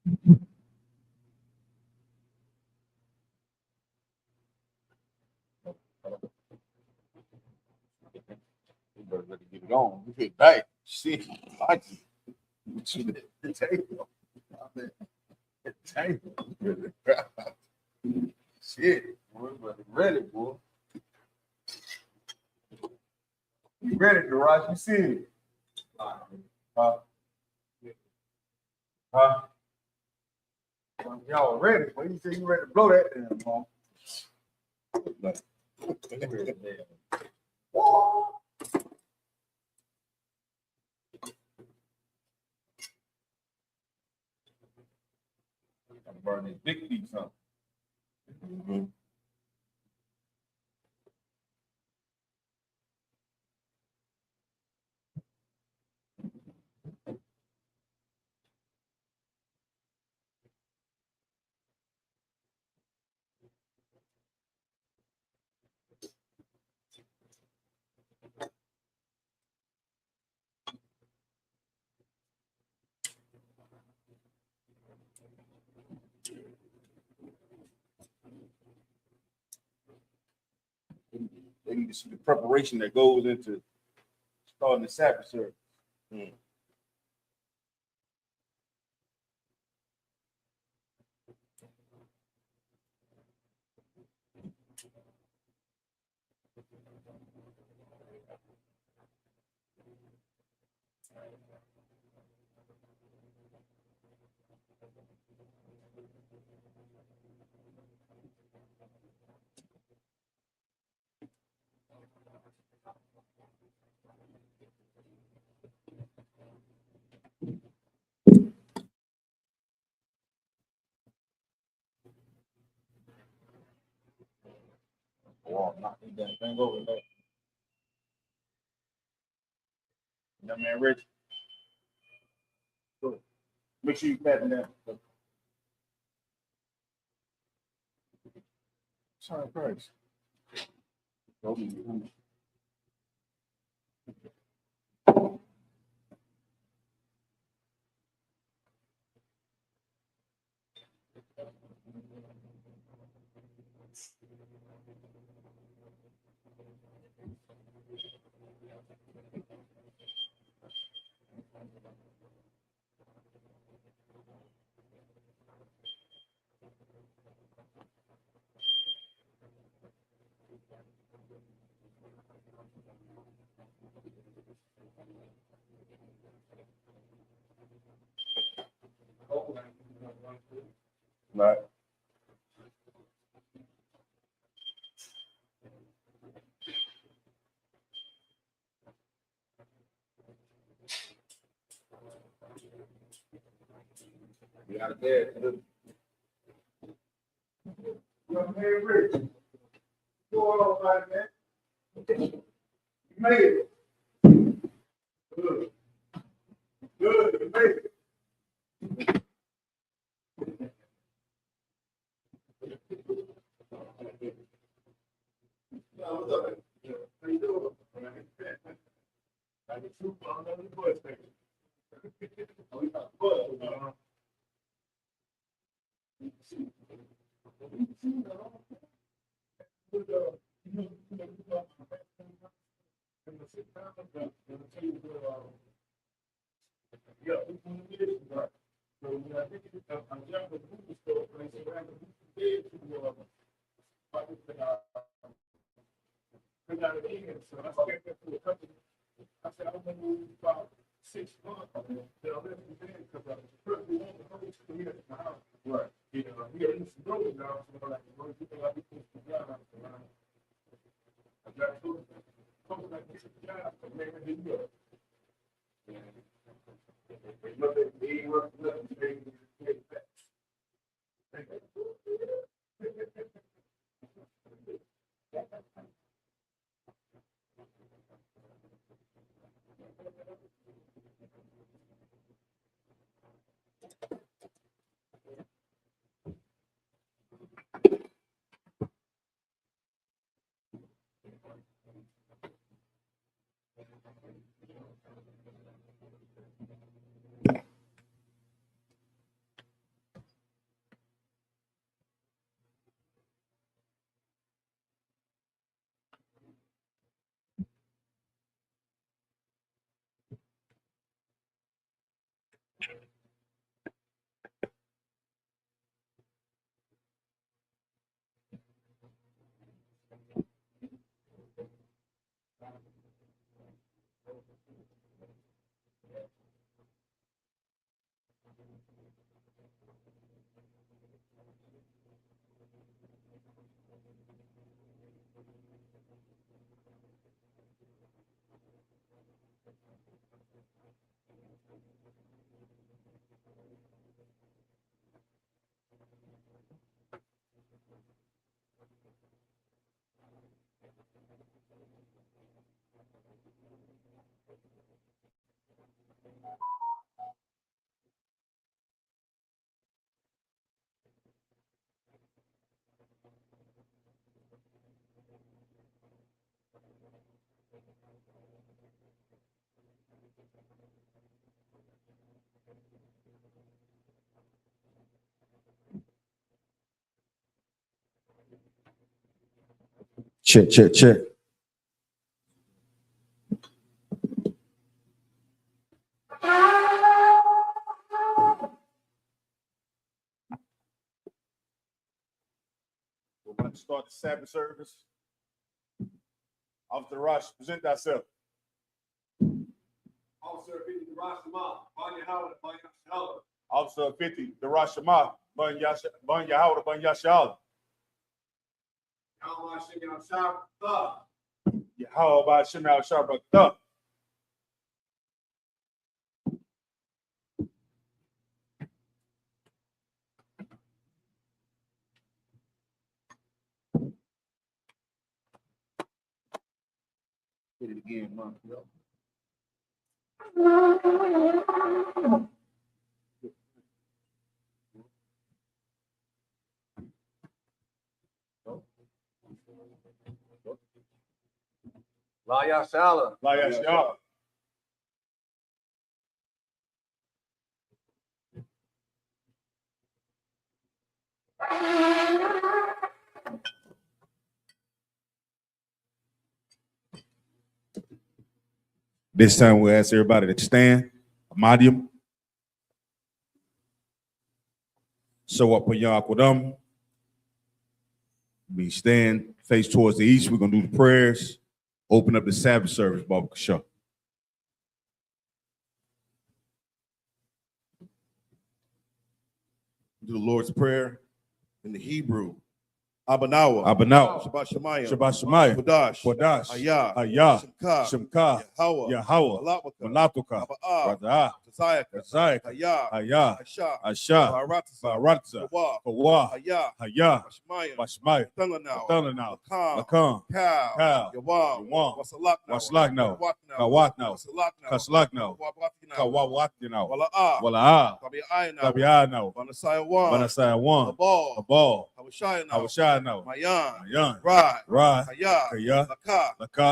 You better let it get it on. You hit back. Shit, like it. What you did? The table. The table. Shit, boy, but ready, boy. You ready, Garage? You see it? Huh? Y'all ready? When you say you ready to blow that damn bomb? Burn his big feet, huh? Mm-hmm. They need to see the preparation that goes into starting the Sabbath service. Mm. Oh, knock that thing over there. That man Rich. Good. Make sure you pat him down. Sorry, Christ. Right. You out of bed. Hey, Rich. What's going on, man? You made it. Good. Good. You made it. What's up, man? How you doing? I'm the truth. I'm the bus, man. We got the bus. I said, I'm going to move about 6 months. Then I'll let you in because we want the whole school here at the house. Right. You know, we got to go now. So, like, when people like this, I got to go like this job, but maybe they do. Look at me, look at me, Check, check, check. We're going to start the Sabbath service. Officer Rush, present thyself. Officer 50, Rosh Shema, Ban Yahweh, Ban Yashala. Officer 50, Darash Shema, Ban Yahweh, Ban Yashala. Yahweh Hashem Yahshua, Thah. Yahweh by Hashem Yahshua. Hit it again, man. La Yashala. La Yashala. This time we'll ask everybody to stand. Amadium. So up on Yaquadam. We stand, face towards the east. We're going to do the prayers. Open up the Sabbath service, Baba Kasha. Do the Lord's Prayer in the Hebrew. Abanawa. Shabbat Shemayim. Shabbat Shemayim. Kodash. Ayah. Shemka. Yahweh. Malatuka. Rada'ah. Kazayaka. Ayah. Asha. Baratza. Kawa. Ayah. Bashmai. Thalanau. Lakan. Kal. Yawan. Waslakno. Kawatno. Kaslakno. Kawawatino. Wala'ah. Tabi'ano. Banasaya 1. Abal. Hawashano. Mayan. Rai. Kaya. Laka.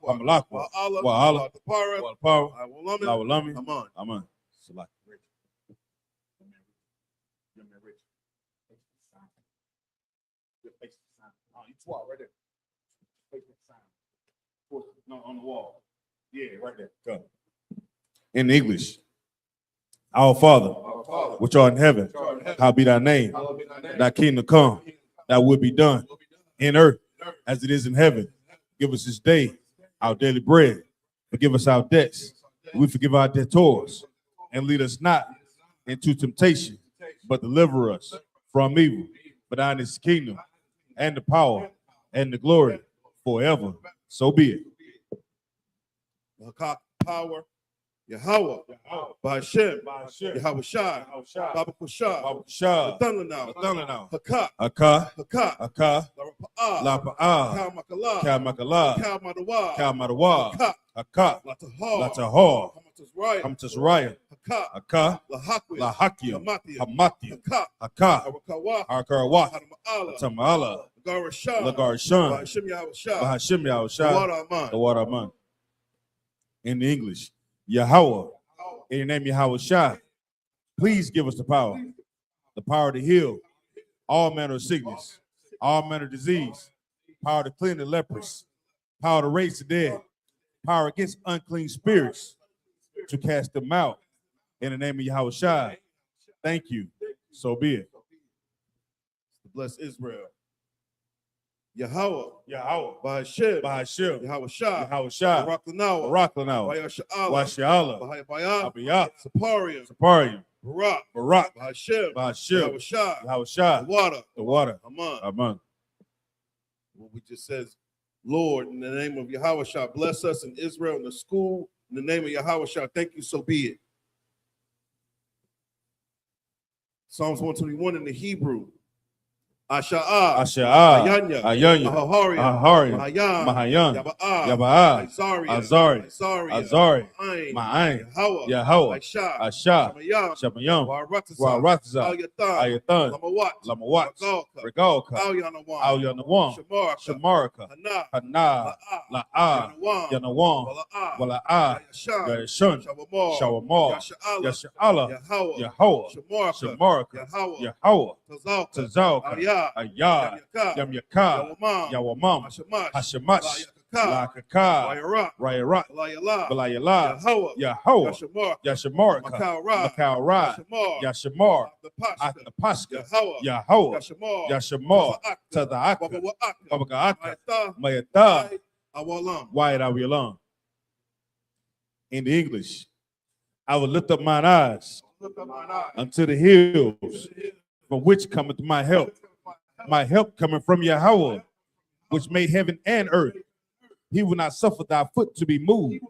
Amalakwa. Wa'ala. Walpara. Lawalami. Aman. Select. Right there. No, on the wall. Yeah, right there. Go. In English. Our Father, which art in heaven, hallowed be thy name. Thy kingdom come, thy will be done in earth as it is in heaven. Give us this day our daily bread. Forgive us our debts. We forgive our debtors. And lead us not into temptation, but deliver us from evil. For thine is the kingdom and the power and the glory forever. So be it. Power. Yahweh. Ba'Hashem. Yahweh Shai. Baba Kusha. Thalanau. Haka. Lapa'ah. Kalmakala. Kalmadawa. Haka. Latahar. Hamtazraya. Haka. Lahakia. Hamatia. Haka. Harkarawat. Tamala. Lagarshan. Ba'Hashem Yahushua. The water man. In English. Yahweh, in your name Yahweh Shai, please give us the power to heal all manner of sickness, all manner of disease, power to clean the lepers, power to raise the dead, power against unclean spirits, to cast them out. In the name of Yahweh Shai, thank you. So be it. Bless Israel. Yahweh. Ba'Hashem. Yahweh Shai. Baraklanawa. Washiala. Abiyah. Saparium. Barak. Ba'Hashem. Yahweh Shai. The water. Aman. What we just says, Lord, in the name of Yahweh Shai, bless us in Israel in the school In the name of Yahweh, thank you, so be it. Psalms 121 in the Hebrew. Asha'ah, Ayanya, Ahari, Mahayan, Mahayan, Yaba'ah, Yaba'a, Azari, Azari, Ma'ain, Ma'ain, Yahweh, Asha, Shamayam, Shamayam, Waratza, Waratza, Ayatan, Ayatan, Lamawat, Lamawat, Regalka, Al-Yanawam, Shamarka, Hana, La'a, Yanawam, Wala'a, Yashun, Shawamar, Yasha'ala, Yahweh, Shamarka, Yahweh, Tazalka, Ayah, Yamyaka, Yawamam, Hashemash, Lakaka, Rayarat, Balayala, Yahweh, Yashamarka, Makaura, Yashamar, Akapashka, Yahweh, Yashamar, Tadaka, Babakaaka, Mayata, White Awilam. In the English, I will lift up mine eyes unto the hills, from which cometh my help. My help coming from Yahweh, which made heaven and earth. He will not suffer thy foot to be moved.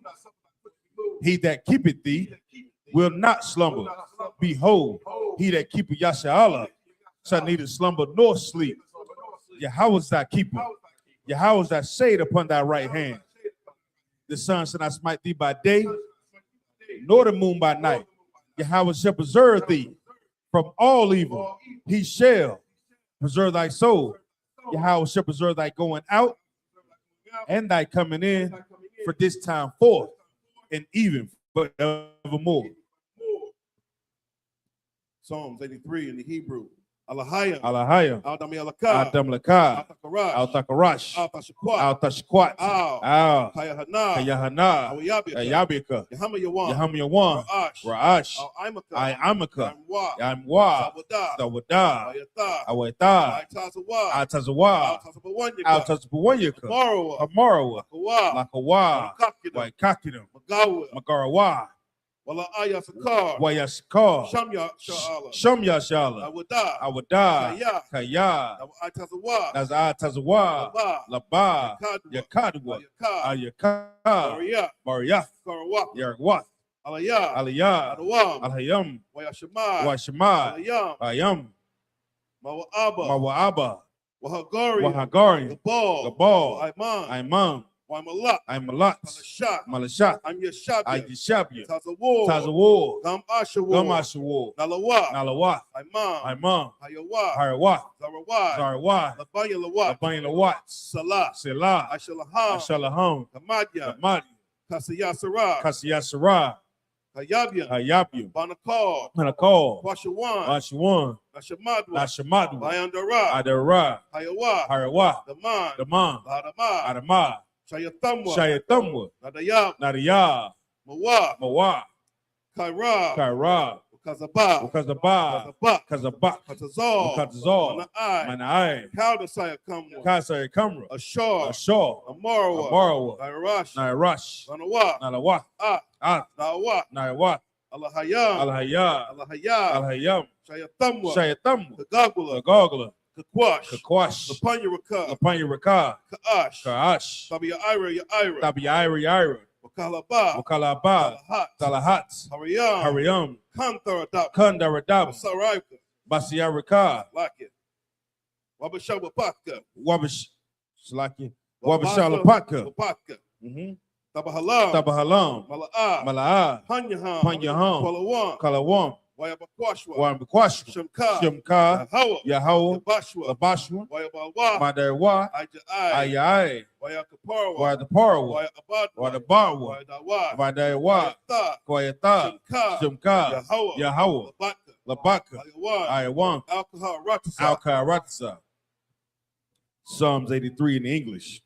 He that keepeth thee will not slumber. Behold, he that keepeth Yasha'Allah shall neither slumber nor sleep. Yahweh is thy keeper. Yahweh is thy shade upon thy right hand. The sun shall not smite thee by day, nor the moon by night. Yahweh shall preserve thee from all evil. He shall preserve thy soul. Yahweh shall preserve thy going out and thy coming in for this time forth and even forevermore. Psalms 83 in the Hebrew. Alahayam, Alahayam, Aldami Alaka, Adam Laka, Al Takarash, Al Tashquat, Al Kayahana, Ayabika, Yahamayawan, Ra'ash, I Amaka, Yamwa, Dawada, Aweta, Atazawa, Al Tazawanyaka, Amarawa, Lakawa, Waikakinum, Magarawa, Wayasakar, Shamya Shala, Awada, Kaya, Nazatazawa, Laba, Yakadwa, Ayaka, Mariath, Yarwath, Aliyah, Alhayam, Washama, Ayam, Mawa'aba, Wahagari, Gabal, Aiman, I'm Malat, Malashat, I'm Yeshabia, Tazawar, Gam Ashawa, Nalawat, Imam, Harawat, Zarawat, Labayan Lawat, Salah, Ashalaham, Gamadi, Kasiyasara, Hayabium, Banakal, Washawan, Nashamadu, Adara, Harawa, Daman, Adama, Shayatamwa, Nadaya, Mawa, Kaira, Kazabak, Kazazal, Manai, Kasai Kamra, Ashar, Amarawa, Nairash, Nalawat, Naiwat, Alhayam, Shayatamwa, Gagla, Kakwash, Lapanya Kaash, Tabi'ira, Wakalaba, Talahat, Hariyam, Kandaradab, Basiarika, Wabashalapaka, Tabahalam, Mala'a, Panyaham, Kalawam, Wambakwashwa, Shimka, Yahweh, Labashwa, Madarwa, Ayai, Wadaparwa, Wadabarwa, Madarwa, Koyata, Shimka, Yahweh, Labaka, Ayawam, Al-Karatza. Psalms 83 in English.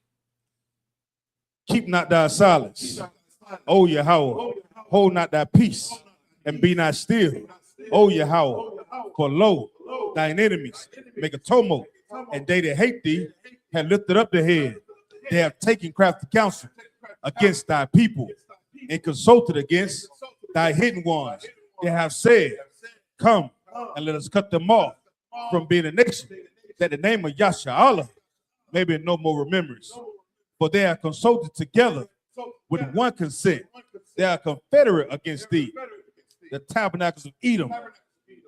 Keep not thy silence, O Yahweh, hold not thy peace, and be not still, O Yahweh, for lo, thine enemies make a tumult, and they that hate thee have lifted up their head. They have taken crafty counsel against thy people, and consulted against thy hidden ones. They have said, come, and let us cut them off from being a nation, that the name of Yasha'Allah may be no more remembrance. For they have consulted together with one consent. They are confederate against thee. The tabernacles of Edom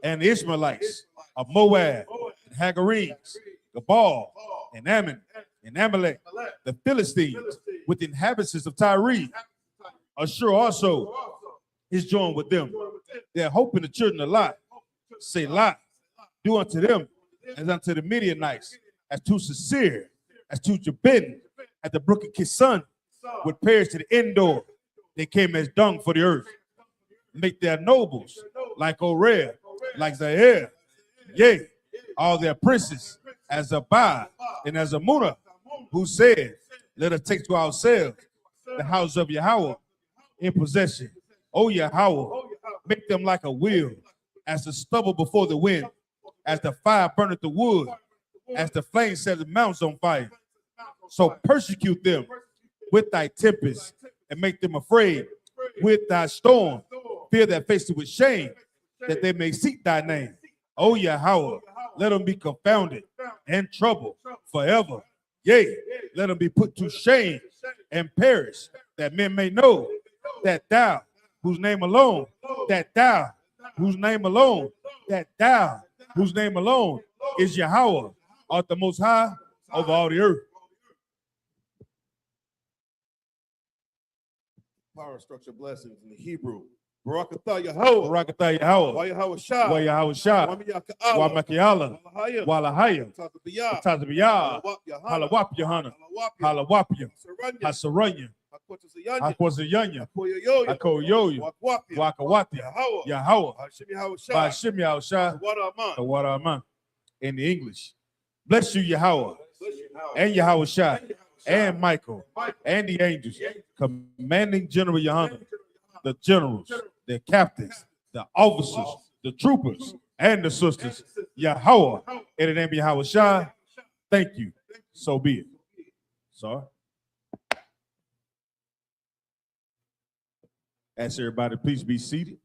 and the Ishmaelites of Moab and Hagarenes, Gabal and Ammon and Amalek, the Philistines with the inhabitants of Tyre. Ashur also is joined with them. They are hoping the children of Lot. Say Lot, do unto them as unto the Midianites, as to Sisir, as to Jabin, at the brook of Kison, with pairs to the indoor. They came as dung for the earth. Make their nobles like Oreb, like Zaire, yea, all their princes as Abad and as Amunah, who said, let us take to ourselves the house of Yahweh in possession. O Yahweh, make them like a wheel, as the stubble before the wind, as the fire burneth the wood, as the flame set the mountains on fire. So persecute them with thy tempest, and make them afraid with thy storm. Fill their faces with shame, that they may seek thy name. O Yahweh, let them be confounded and troubled forever. Yea, let them be put to shame and perish, that men may know that thou, whose name alone, that thou, whose name alone, that thou, whose name alone is Yahweh, art the most high over all the earth. Power structure blessings in the Hebrew. Barakatah Yahweh. Barakatah Yahweh. YAHWH Shah. YAHWH Shah. Wamakiala. Walahaya. Tazabiyah. Halawap Yahanna. Halawapya. Hasaranya. Hakwazayanya. Akoyoyo. Wakawatya. Yahweh. Bashim Yahushua. The water Aman. In the English. Bless you, Yahweh. And Yahushua. And Michael. And the angels. Commanding General YAHANNA. The generals, the captains, the officers, the troopers, and the sisters. Yahweh, in the name of Yahushua, thank you. So be it. Sorry. Ask everybody, please be seated.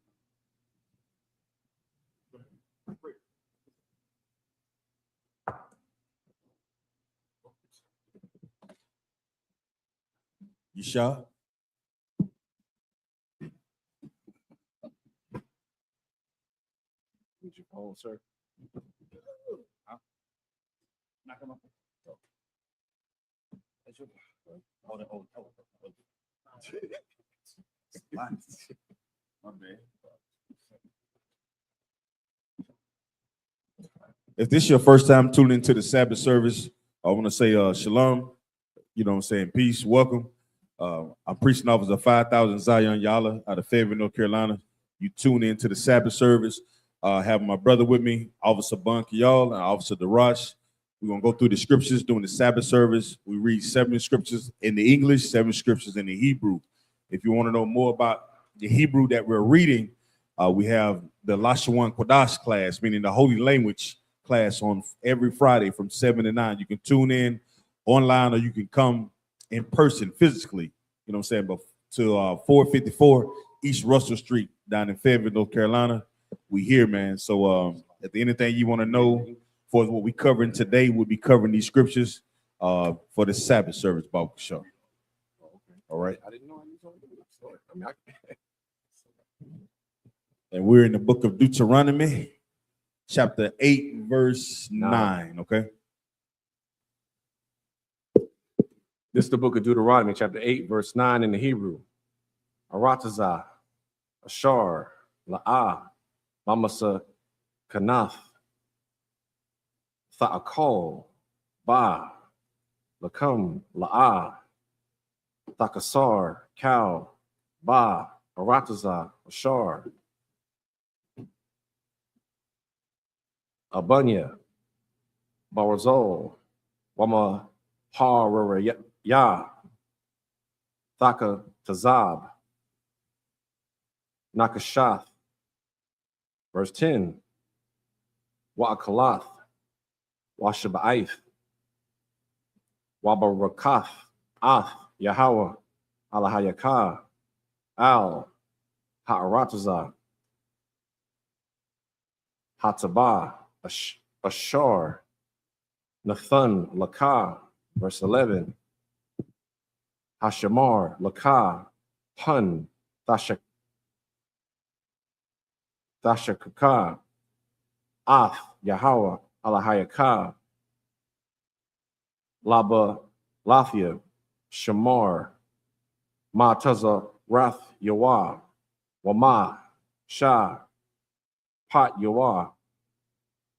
Yeshua. Oh, sir. Knock him up. Hold it. My bad. If this is your first time tuning into the Sabbath service, I want to say shalom. You know what I'm saying? Peace, welcome. I'm preaching officer 5,000 Zion Yala out of Fayetteville, North Carolina. You tune into the Sabbath service. Having my brother with me, Officer Bunkyal and Officer Darash. We're going to go through the scriptures during the Sabbath service. We read 7 scriptures in the English, 7 scriptures in the Hebrew. If you want to know more about the Hebrew that we're reading, we have the Lashawan Kodash class, meaning the holy language class on every Friday from 7 to 9. You can tune in online or you can come in person physically, you know what I'm saying, but to 454 East Russell Street down in Fayetteville, North Carolina. We here, man. So if anything you want to know for what we covering today, we'll be covering these scriptures for the Sabbath service, Bob Show. All right. I didn't know I was on And we're in the book of Deuteronomy, chapter 8, verse 9. Okay. This is the book of Deuteronomy, chapter 8, verse 9 in the Hebrew. Aratazah, Ashar, La'ah, Mamasa, Kanath, Tha'akol, Ba, Lakam, La'ah, Thakasar, Cow, Ba, Aratazah, Ashar, Abunya, Barazol, Wama, Har, Ya, Thaka, Tazab, Nakashath. Verse 10, Wa'akalath, Washaba'ith, Wabarakath, Ath, Yahweh, Alahayakah, Al, Ha'aratazah, Hatabah, Ashar, Nathan, Lakah, verse 11, Hashamar, Lakah, Hun, Thashakaka, Ath, Yahweh, Alahayaka, Laba, Lathia, Shamar, Mataza, Rath, Yawah, Wama, Shah, Pat Yawah,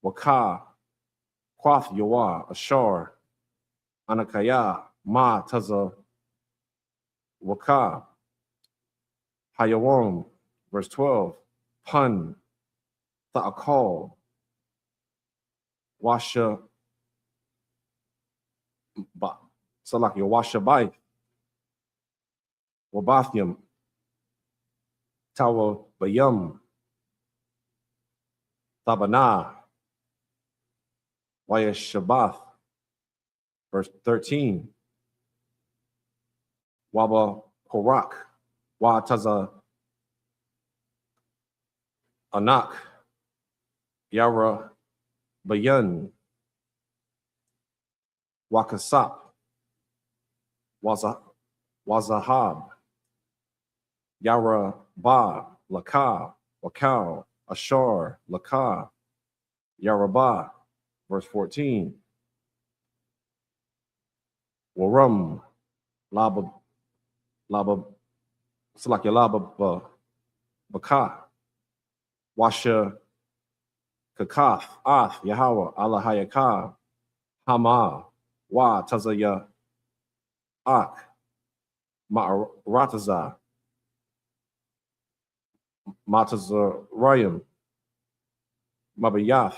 Waka, Quath Yawah, Ashar, Anakaya, Ma Taza, Waka, Hayawam, verse 12, Pun, Tha'akal, Washa, Salak, Washabai, Wabathium, Tawa Bayum, Tabana, YAHANNA, verse 13, Waba Korak, Wa Taza Anak, Yara Bayan, Wakasap, Wazahab, Yara Ba, Laka, Wakal, Ashar, Laka, Yaraba, verse 14, Warum, Laba, Salakya Laba, Baka, Washa, Kakath, Ath, Yahweh, Alahayaka, Hama, Wa, Tazaya, Ak, Ma'arataza, Matazarayim, Mabayath,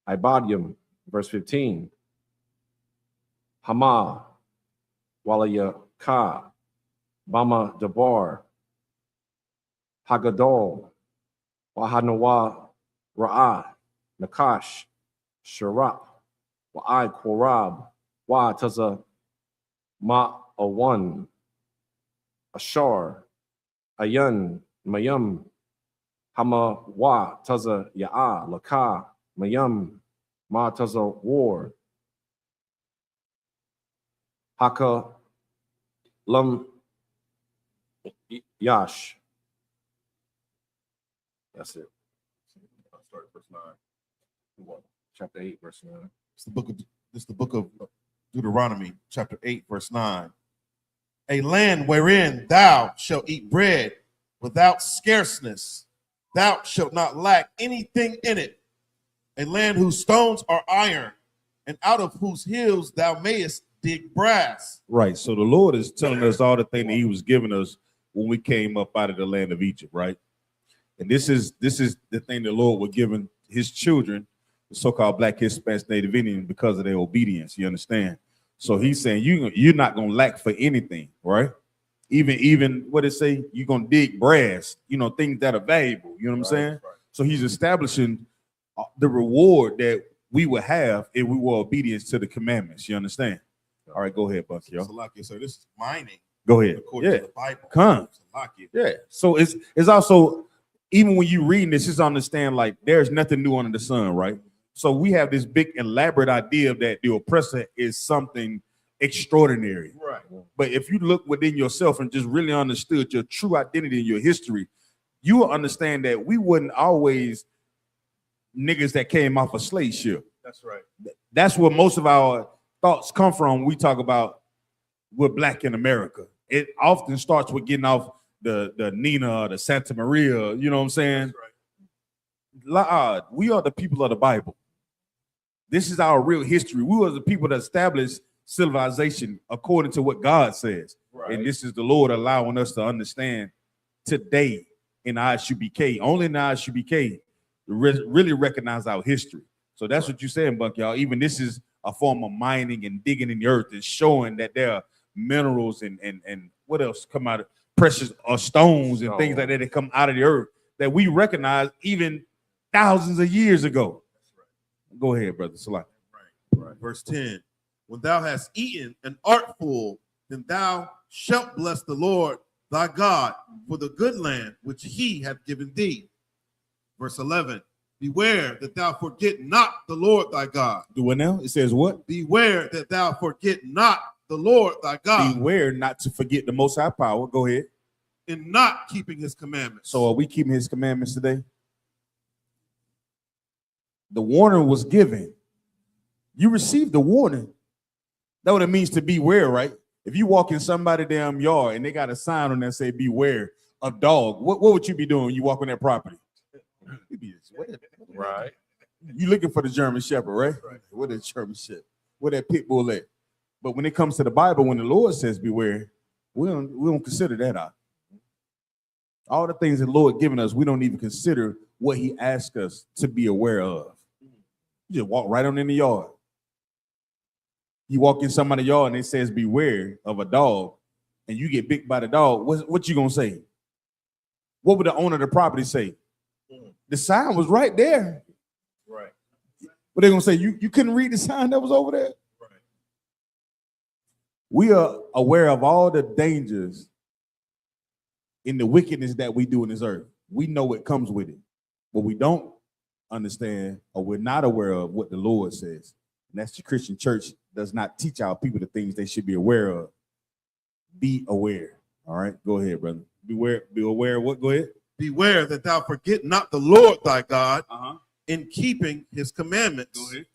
Ibadium, verse 15, Hama, Walaya Ka, Bama Dabar, Hagadol, Wahanawa Ra'ah, Nakash, Sharap, Wa'ai Korab, Wa Taza Ma'awan, Ashar, Ayan, Mayam, Hama Wa Taza Ya'a, Laka, Mayam, Ma Taza War, Haka Lam Yash. That's it. Start at verse 9. Chapter 8, verse 9. It's the book of Deuteronomy, chapter 8, verse 9. A land wherein thou shalt eat bread without scarceness, thou shalt not lack anything in it. A land whose stones are iron, and out of whose hills thou mayest dig brass. Right. So the Lord is telling us all the thing that he was giving us when we came up out of the land of Egypt, right? And this is the thing the Lord was giving his children, the so-called Black, Hispanic, Native Indians, because of their obedience. You understand? So he's saying you're not gonna lack for anything, right? Even what it say, you're gonna dig brass, things that are valuable. You know what I'm saying? Right. So he's establishing the reward that we will have if we were obedience to the commandments. You understand? All right, go ahead, Buck. Yo. So this is mining. Go ahead. According to the Bible. Come. Yeah. So it's also, even when you reading this, just understand like there's nothing new under the sun, right? So we have this big elaborate idea that the oppressor is something extraordinary. Right. But if you look within yourself and just really understood your true identity and your history, you will understand that we wasn't always niggas that came off a slave ship. That's right. That's where most of our thoughts come from when we talk about we're Black in America. It often starts with getting off the Nina, the Santa Maria, you know what I'm saying? Right. We are the people of the Bible. This is our real history. We were the people that established civilization according to what God says. Right. And this is the Lord allowing us to understand today in I.S.U.P.K, only in I.S.U.P.K, to really recognize our history. So that's what you're saying, Buck, y'all. Even this is a form of mining and digging in the earth and showing that there are minerals and what else come out of precious or stones and things like that that come out of the earth that we recognize even thousands of years ago. Go ahead, brother Salah. Right. Verse 10. When thou hast eaten and art full, then thou shalt bless the Lord thy God for the good land which he hath given thee. Verse 11. Beware that thou forget not the Lord thy God. Do what now? It says what? Beware that thou forget not the Lord thy God Beware not to forget the Most High power. Go ahead. in not keeping his commandments. So are we keeping his commandments today? The warning was given. You received the warning. That's what it means to beware, right? If you walk in somebody's damn yard and they got a sign on there say beware of dog, what would you be doing when you walk on that property? Right. You looking for the German Shepherd, right? What that German Shepherd? Where that pit bull at? But when it comes to the Bible, when the Lord says beware, we don't consider that out. All the things that the Lord given us, we don't even consider what he asked us to be aware of. You just walk right on in the yard. You walk in somebody's yard and it says beware of a dog, and you get bit by the dog, what you gonna say? What would the owner of the property say? The sign was right there. Right. What they gonna say? You couldn't read the sign that was over there? Right. We are aware of all the dangers in the wickedness that we do in this earth. We know it comes with it, but we don't understand or we're not aware of what the Lord says. And that's the Christian church does not teach our people the things they should be aware of. Be aware. All right, go ahead, brother. Be aware of what? Go ahead. Beware that thou forget not the Lord thy God Uh-huh. in keeping his commandments Go ahead.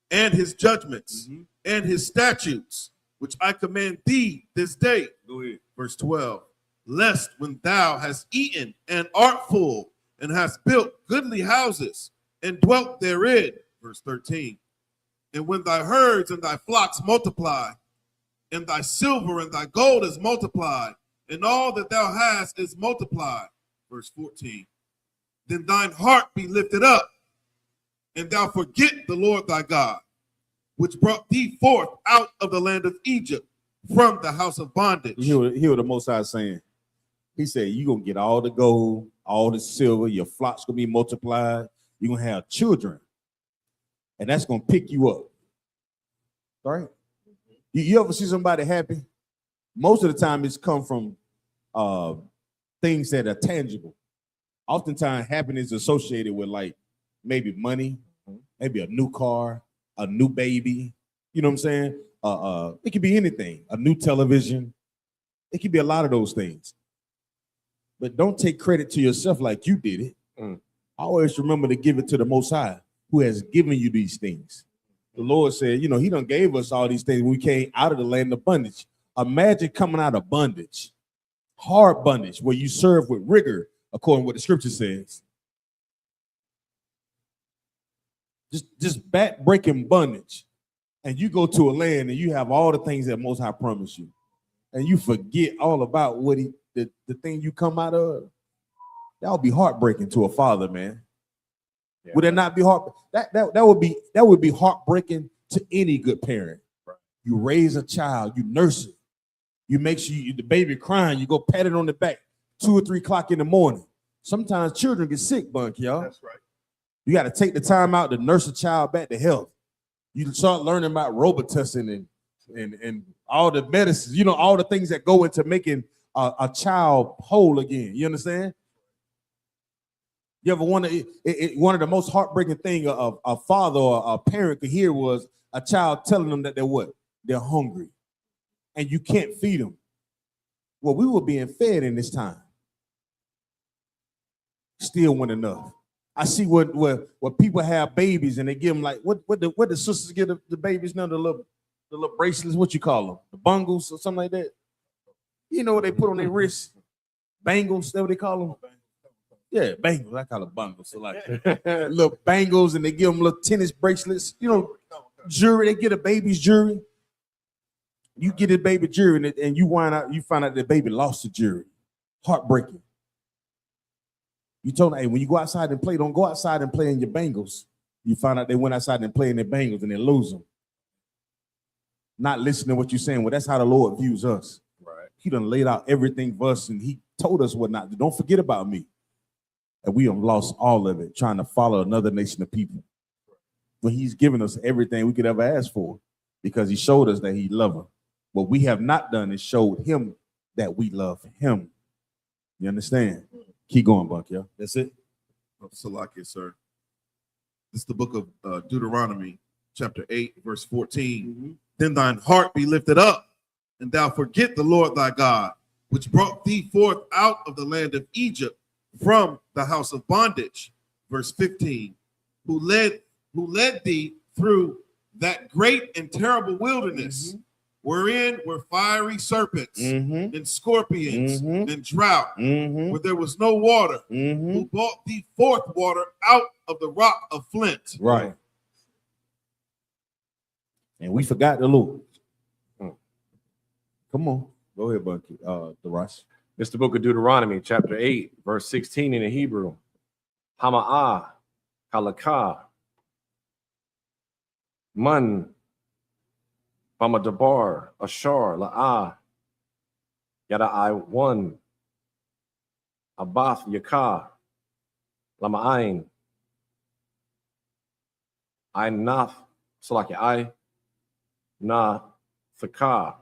and his judgments Mhm. and his statutes, which I command thee this day. Go ahead. Verse 12, lest when thou hast eaten and art full and hast built goodly houses and dwelt therein. Verse 13, and when thy herds and thy flocks multiply, and thy silver and thy gold is multiplied, and all that thou hast is multiplied. Verse 14, then thine heart be lifted up, and thou forget the Lord thy God, which brought thee forth out of the land of Egypt from the house of bondage. Hear what the Most High is saying. He said, you're going to get all the gold, all the silver, your flocks going to be multiplied. You're going to have children, and that's going to pick you up. All right? You ever see somebody happy? Most of the time it's come from things that are tangible. Oftentimes happiness is associated with like maybe money, maybe a new car, a new baby. You know what I'm saying? It could be anything, a new television. It could be a lot of those things. But don't take credit to yourself like you did it. Always remember to give it to the Most High who has given you these things. The Lord said, you know, he done gave us all these things when we came out of the land of bondage. Imagine coming out of bondage, hard bondage, where you serve with rigor, according to what the scripture says. Just back-breaking bondage. And you go to a land and you have all the things that Most High promised you. And you forget all about what the thing you come out of. That would be heartbreaking to a father, man. Yeah. Would that not be heart? That would be heartbreaking to any good parent. Right. You raise a child, you nurse it, you make sure the baby crying, you go pat it on the back 2 or 3 o'clock in the morning. Sometimes children get sick, Bunk, y'all. That's right. You got to take the time out to nurse a child back to health. You start learning about Robitussin and all the medicines, you know, all the things that go into making a child whole again. You understand? You ever wonder, one of the most heartbreaking things a father or a parent could hear was a child telling them that they're what? They're hungry. And you can't feed them. Well, we were being fed in this time. Still wasn't enough. I see what people have babies and they give them like, what the sisters give the babies now, the little bracelets, what you call them? The bungles or something like that? You know what they put on their wrists? Bangles, that's what they call them? Yeah, bangles. I call it bangles. So like little bangles, and they give them little tennis bracelets. You know, jewelry. They get a baby's jewelry. You get a baby jewelry, and you find out the baby lost the jewelry. Heartbreaking. You told them, hey, when you go outside and play, don't go outside and play in your bangles. You find out they went outside and played in their bangles, and they lose them. Not listening to what you're saying. Well, that's how the Lord views us. Right. He done laid out everything for us, and he told us what not to. Don't forget about me. And we have lost all of it trying to follow another nation of people. But he's given us everything we could ever ask for because he showed us that he loved us. What we have not done is showed him that we love him. You understand? Keep going, Buck, yeah. That's it. Salakia, sir. This is the book of Deuteronomy, chapter 8, verse 14. Mm-hmm. Then thine heart be lifted up, and thou forget the Lord thy God, which brought thee forth out of the land of Egypt from the house of bondage. Verse 15, who led thee through that great and terrible wilderness, wherein were fiery serpents and scorpions and drought, where there was no water, who brought thee forth water out of the rock of flint. Right. And we forgot the Lord. Come on. Go ahead, Bucky. DeRuss. It's the book of Deuteronomy, chapter 8, verse 16 in the Hebrew. Hama'ah, Halakah, Man, Bamadabar, Ashar, La'ah, Yada'ai 1, Abath, Yakah, Lama'ain, Ainath, Salaki, I, Na, Thakah,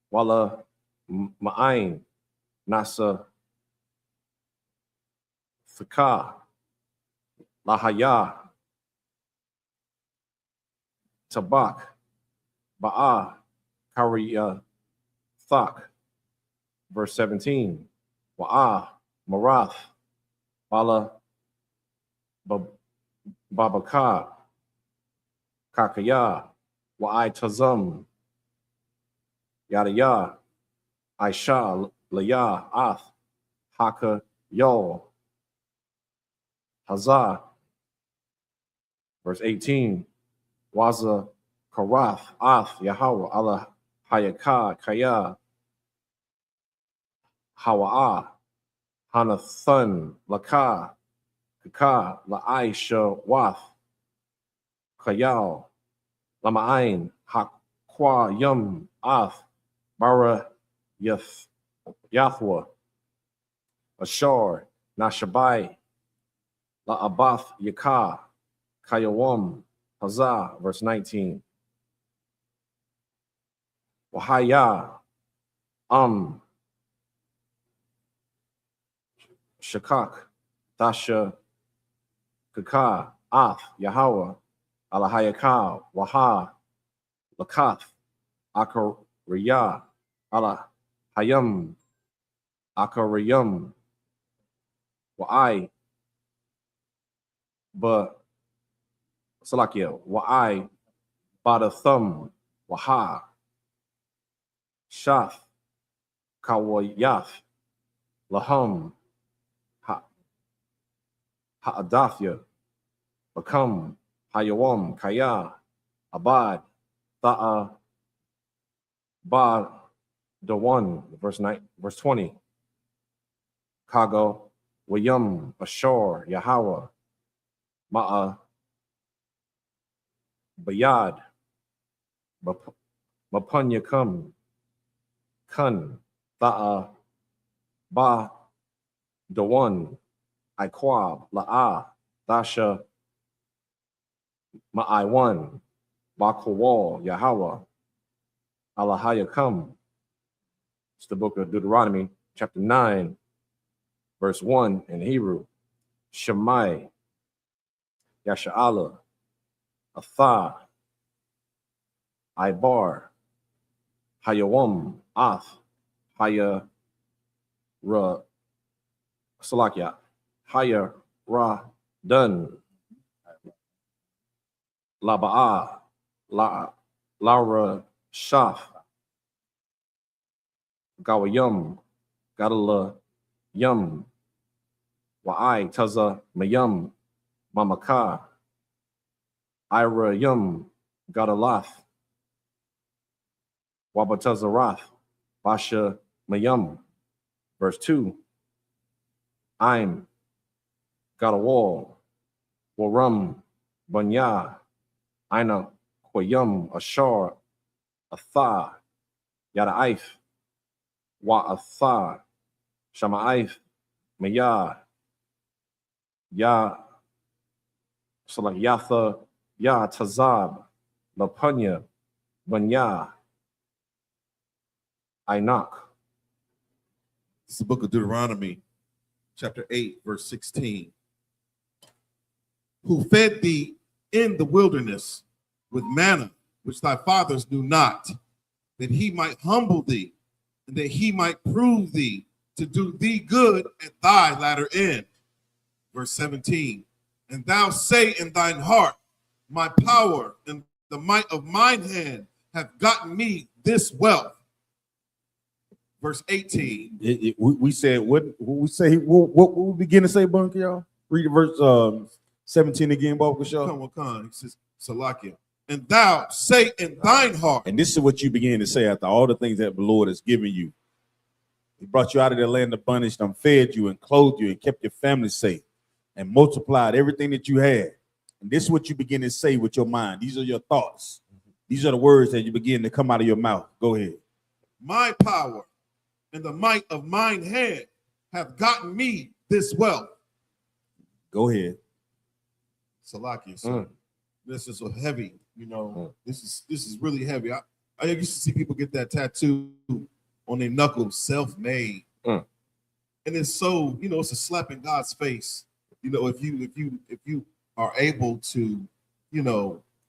Wala, Ma'ain, Nasa, Thakah, Lahaya, Tabak, Ba'ah, Kariya, Thak. Verse 17. Wa'ah, Marath, Bala, Babaka, Kakaya, Wa'ai Tazum, Yadaya, Aisha, Laya, Ath, Haka, Yo, Hazah. Verse 18. Waza, Karath, Ath, Yahweh, Allah, Hayakah, Kaya, Hawa'ah, Hanathan, Lakah, Kaka, La'aisha, Wath, Kayal, Lama'ain, Hakwa, Yum, Ath, Bara, Yathwa, Ashar, Nashabai, La'abath, Yakah, Kayawam, Hazah, verse 19. Wahaya, Shakak, Tasha, Kaka, Ath, Yahweh, Alahayaka, Waha, Lakath, Akariyah, Allah, Hayam, Akariyam, Wa'ai, Ba, Salakia, Wa'ai, Badathum, Waha, Shath, Kawayath, Lahum, Ha'adathya, Bakam, Hayawam, Kaya, Abad, Ta'a, Ba, Dawan, verse 20. Kago, Wayam, Ashor, Yahweh, Ma'a, Bayad, Mapunyakam, Kun, Ta'a, Ba, Dawan, Iquab, La'a, Dasha, Ma'ai1, Bakawal, Yahweh, Alahayakam. It's the book of Deuteronomy, chapter 9, verse 1 in Hebrew. Shemai, Yasha'ala, Atha, Ibar, Hayawam, Ath, Haya, Ra, Salakia, Haya, Ra, Dun, Laba'a, Laura, Shaf, Gawayum, Gadala, Yum, Wa'ai, Taza, Mayum, Mamaka, Ira, Yum, Gadalath, Wabatazarath, Basha, Mayum. Verse 2. I'm Gadawal, Warum, Bunya, Aina, Quayum, Ashar, Atha, Yada'if, Wa'atha, Shama'if, Maya, Ya, Salak Yatha, Ya Tazab, Lapunya, Bunya, Ainak. It's the book of Deuteronomy, chapter 8, verse 16. Who fed thee in the wilderness with manna, which thy fathers knew not, that he might humble thee, and that he might prove thee to do thee good at thy latter end. Verse 17, and thou say in thine heart, my power and the might of mine hand have gotten me this wealth. Verse 18. We said what we say. What we begin to say, Bunker, y'all? Read verse 17 again, Bob Shaw. He says, Salakia. And thou say in thine heart. And this is what you begin to say after all the things that the Lord has given you. He brought you out of the land of bondage, and fed you and clothed you and kept your family safe and multiplied everything that you had. And this is what you begin to say with your mind. These are your thoughts. These are the words that you begin to come out of your mouth. Go ahead. My power and the might of mine hand have gotten me this wealth. Go ahead. Salakia, so this is so heavy, this is really heavy. I used to see people get that tattoo on their knuckles, self-made. And it's so, it's a slap in God's face. If you are able to,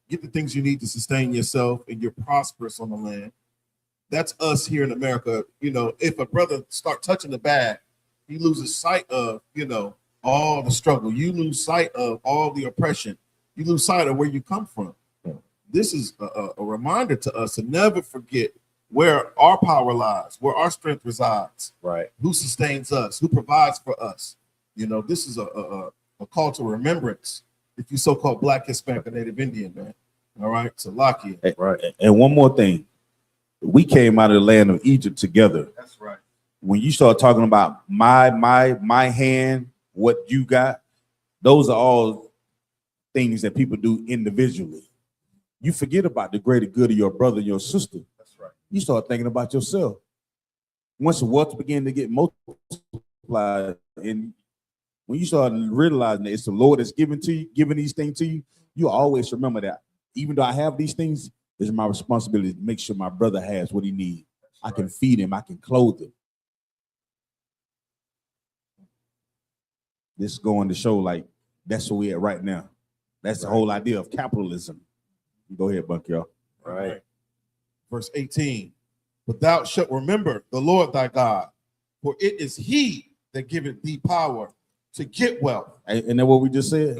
get the things you need to sustain yourself and you're prosperous on the land. That's us here in America. If a brother start touching the bag, he loses sight of, all the struggle. You lose sight of all the oppression. You lose sight of where you come from. This is a reminder to us to never forget where our power lies, where our strength resides, right? Who sustains us, who provides for us. This is a call to remembrance. If you so-called Black, Hispanic, or Native Indian, man. All right, so Salakia. Right. And one more thing. We came out of the land of Egypt together. That's right. When you start talking about my hand, what you got, those are all things that people do individually. You forget about the greater good of your brother and your sister. That's right. You start thinking about yourself. Once the wealth begin to get multiplied, and when you start realizing that it's the Lord that's giving these things to you, you always remember that even though I have these things, it's my responsibility to make sure my brother has what he needs. I can feed him, I can clothe him. This is going to show like that's where we're at right now. That's the whole idea of capitalism. Go ahead, Bunky, y'all. All right. Verse 18. But thou shalt remember the Lord thy God, for it is he that giveth thee power to get wealth. And then what we just said?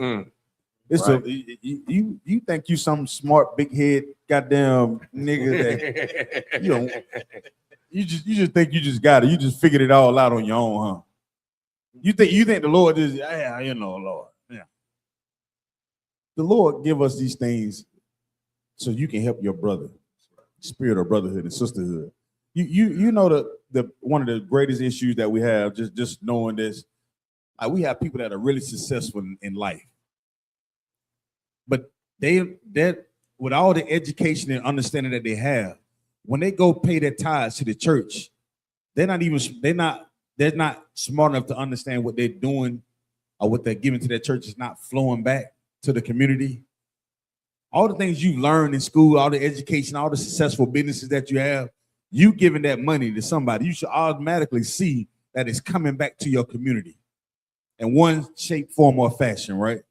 It's right. You think you some smart big head goddamn nigga that you just think you just got it. You just figured it all out on your own, huh? You think the Lord is Lord. Yeah. The Lord give us these things so you can help your brother. Spirit of brotherhood and sisterhood. You know the one of the greatest issues that we have, just knowing this, we have people that are really successful in life. But they with all the education and understanding that they have, when they go pay their tithes to the church, they're not smart enough to understand what they're doing or what they're giving to their church is not flowing back to the community. All the things you learned in school, all the education, all the successful businesses that you have, you giving that money to somebody, you should automatically see that it's coming back to your community in one shape, form, or fashion, right?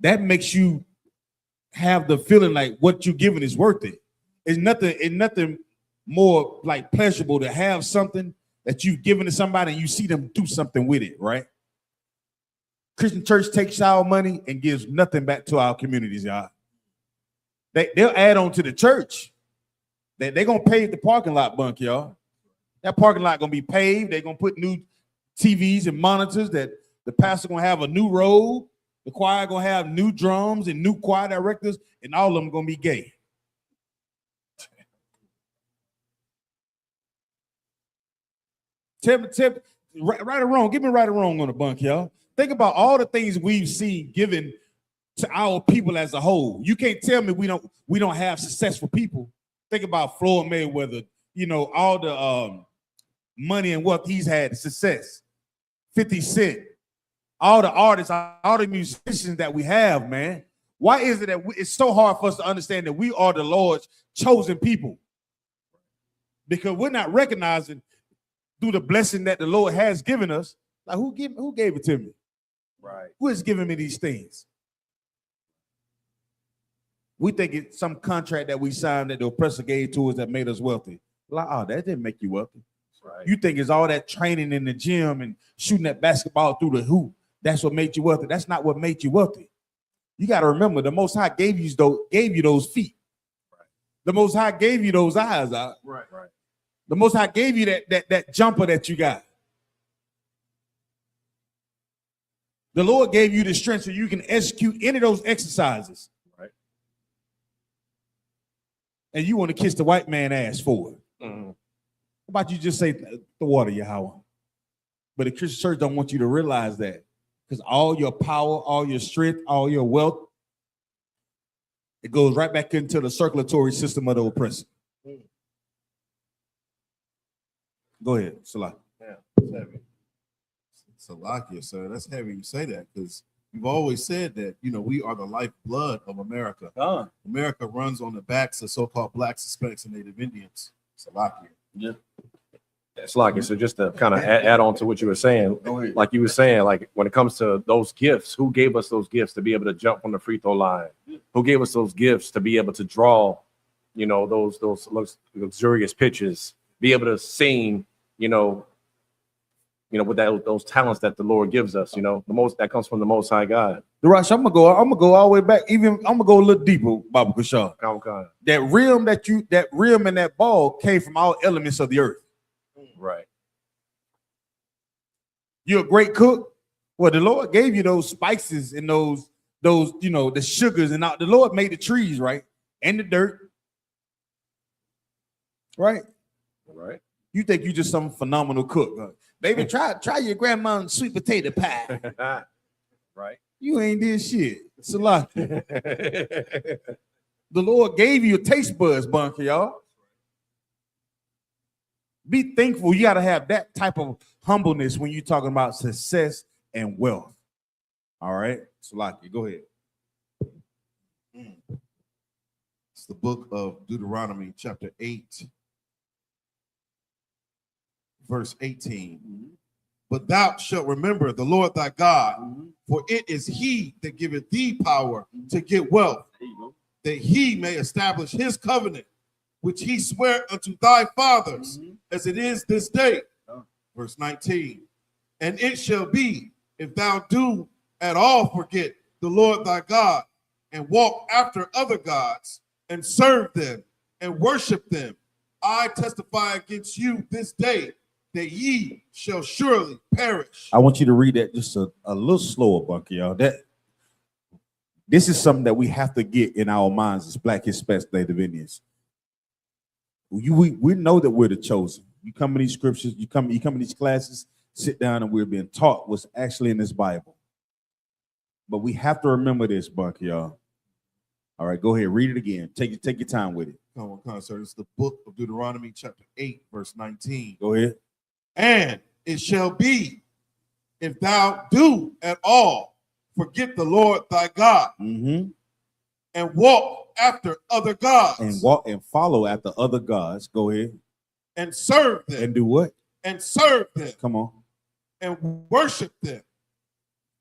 That makes you have the feeling like what you're giving is worth it. It's nothing more like pleasurable to have something that you've given to somebody and you see them do something with it, right? Christian church takes our money and gives nothing back to our communities, y'all. They'll add on to the church. They're going to pave the parking lot, Bunk, y'all. That parking lot going to be paved. They're going to put new TVs and monitors. That the pastor going to have a new robe. The choir going to have new drums and new choir directors, and all of them going to be gay. Tell me, right or wrong, give me right or wrong on the Bunk, y'all. Think about all the things we've seen given to our people as a whole. You can't tell me we don't have successful people. Think about Floyd Mayweather, all the money and wealth he's had, success. 50 Cent, all the artists, all the musicians that we have, man. Why is it that it's so hard for us to understand that we are the Lord's chosen people? Because we're not recognizing through the blessing that the Lord has given us, like who gave it to me? Right. Who is giving me these things? We think it's some contract that we signed that the oppressor gave to us that made us wealthy. Like, oh, that didn't make you wealthy. Right. You think it's all that training in the gym and shooting that basketball through the hoop. That's what made you wealthy. That's not what made you wealthy. You got to remember, the Most High gave you those feet. Right. The Most High gave you those eyes out. Right. The Most High gave you that jumper that you got. The Lord gave you the strength so you can execute any of those exercises. Right. And you want to kiss the white man ass for it. Mm-hmm. How about you just say the water, Yahweh? But the Christian church don't want you to realize that, because all your power, all your strength, all your wealth, it goes right back into the circulatory system of the oppressor. Go ahead, Salah. Yeah, that's heavy. Salakia, sir. That's heavy you say that, because you've always said that, you know, we are the lifeblood of America. America runs on the backs of so-called blacks, Hispanics, and Native Indians. Salakia. Yeah. It's like, so just to kind of add on to what you were saying, like you were saying, like when it comes to those gifts, who gave us those gifts to be able to jump on the free throw line? Who gave us those gifts to be able to draw, you know, those luxurious pitches, be able to sing, you know, with those talents that the Lord gives us, you know, that comes from the Most High God. Darash, I'm gonna go all the way back. I'm gonna go a little deeper, Baba Kushar. That rim and that ball came from all elements of the earth. Right. You're a great cook. Well, the Lord gave you those spices and those, you know, the sugars, and the Lord made the trees, right? And the dirt. Right? Right. You think you just some phenomenal cook. Huh? Baby, try your grandma's sweet potato pie. Right. You ain't did shit. It's a lot. The Lord gave you a taste buds, bunker, y'all. Be thankful. You got to have that type of humbleness when you're talking about success and wealth. All right? Salaki, go ahead. It's the book of Deuteronomy, chapter 8, verse 18. But thou shalt remember the Lord thy God, for it is he that giveth thee power to get wealth, that he may establish his covenant, which he sware unto thy fathers, as it is this day. Verse 19. And it shall be, if thou do at all forget the Lord thy God, and walk after other gods, and serve them, and worship them, I testify against you this day, that ye shall surely perish. I want you to read that just a little slower, Bunker, y'all. This is something that we have to get in our minds as Black, Hispanic, Native Indians. We know that we're the chosen. You come in these scriptures, you come in these classes, sit down, and we're being taught what's actually in this Bible. But we have to remember this, Bunker, y'all. All right, go ahead, read it again. Take your time with it. Come on, sir. It's the book of Deuteronomy, chapter 8, verse 19. Go ahead. And it shall be, if thou do at all forget the Lord thy God, and walk after other gods, and walk and follow after other gods. Go ahead. And serve them. And do what? And serve them. Come on. And worship them.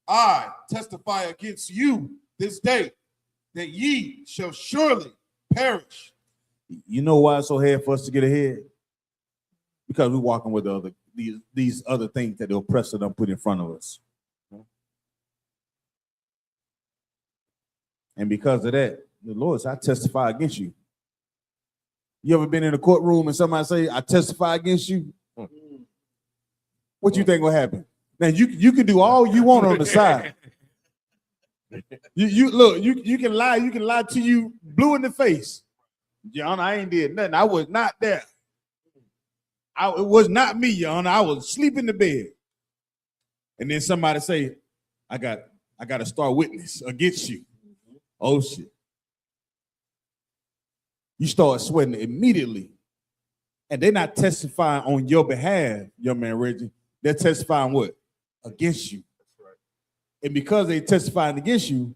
I testify against you this day, that ye shall surely perish. You know why it's so hard for us to get ahead? Because we're walking with these other things that the oppressor done put in front of us. And because of that, the Lord said, I testify against you. You ever been in a courtroom and somebody say, I testify against you? What you think will happen? Now you can do all you want on the side. You can lie to you blue in the face. Your Honor, I ain't did nothing. I was not there. It was not me, Your Honor. I was asleep in the bed. And then somebody say, I got a star witness against you. Oh shit. You start sweating immediately. And they're not testifying on your behalf, young man Reggie. They're testifying what? Against you. That's right. And because they're testifying against you,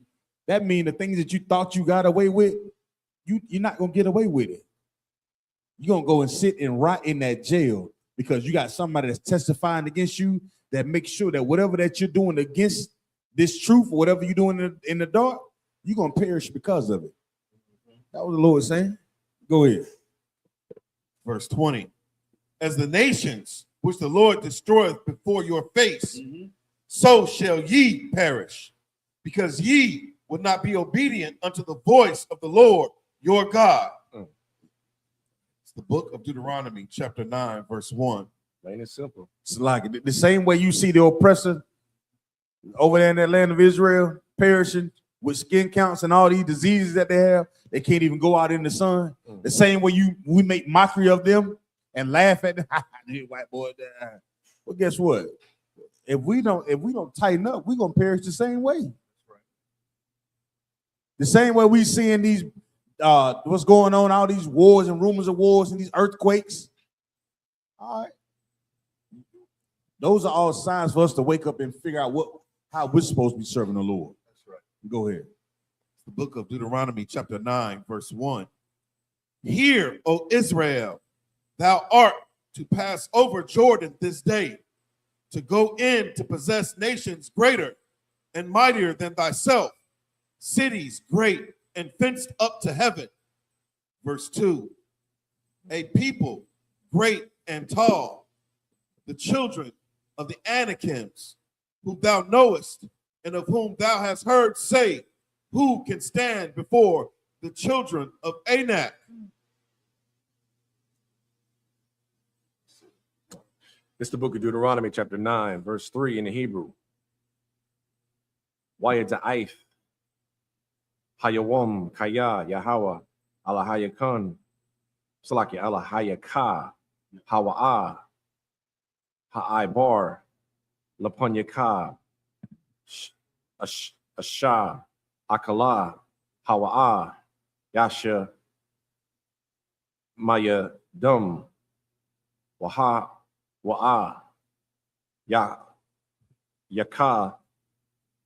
that means the things that you thought you got away with, you're not going to get away with it. You're going to go and sit and rot in that jail because you got somebody that's testifying against you that makes sure that whatever that you're doing against this truth, or whatever you're doing in the dark, you're going to perish because of it. That was the Lord saying. Go ahead. Verse 20. As the nations which the Lord destroyeth before your face, so shall ye perish, because ye would not be obedient unto the voice of the Lord your God. It's the book of Deuteronomy, chapter 9, verse 1. Plain and simple. It's like the same way you see the oppressor over there in that land of Israel perishing with skin counts and all these diseases that they have. They can't even go out in the sun. The same way we make mockery of them and laugh at them. White boy. Well, guess what? If we don't tighten up, we're gonna perish the same way. The same way we seeing these what's going on, all these wars and rumors of wars and these earthquakes. All right. Those are all signs for us to wake up and figure out how we're supposed to be serving the Lord. That's right. Go ahead. The book of Deuteronomy, chapter 9, verse 1. Hear, O Israel, thou art to pass over Jordan this day, to go in to possess nations greater and mightier than thyself, cities great and fenced up to heaven. Verse 2. A people great and tall, the children of the Anakims, whom thou knowest, and of whom thou hast heard say, who can stand before the children of Anak? It's the book of Deuteronomy, chapter 9, verse 3 in the Hebrew. YAHANNA, Hayawam, Kaya, Yahweh, Alahayakan, Salaki, Alahayaka, Hawa'a, Ha'aibar, Lapanyaka, Asha, Akala, Hawa'a, Yasha, Maya Dum, Wa'a, Yaka,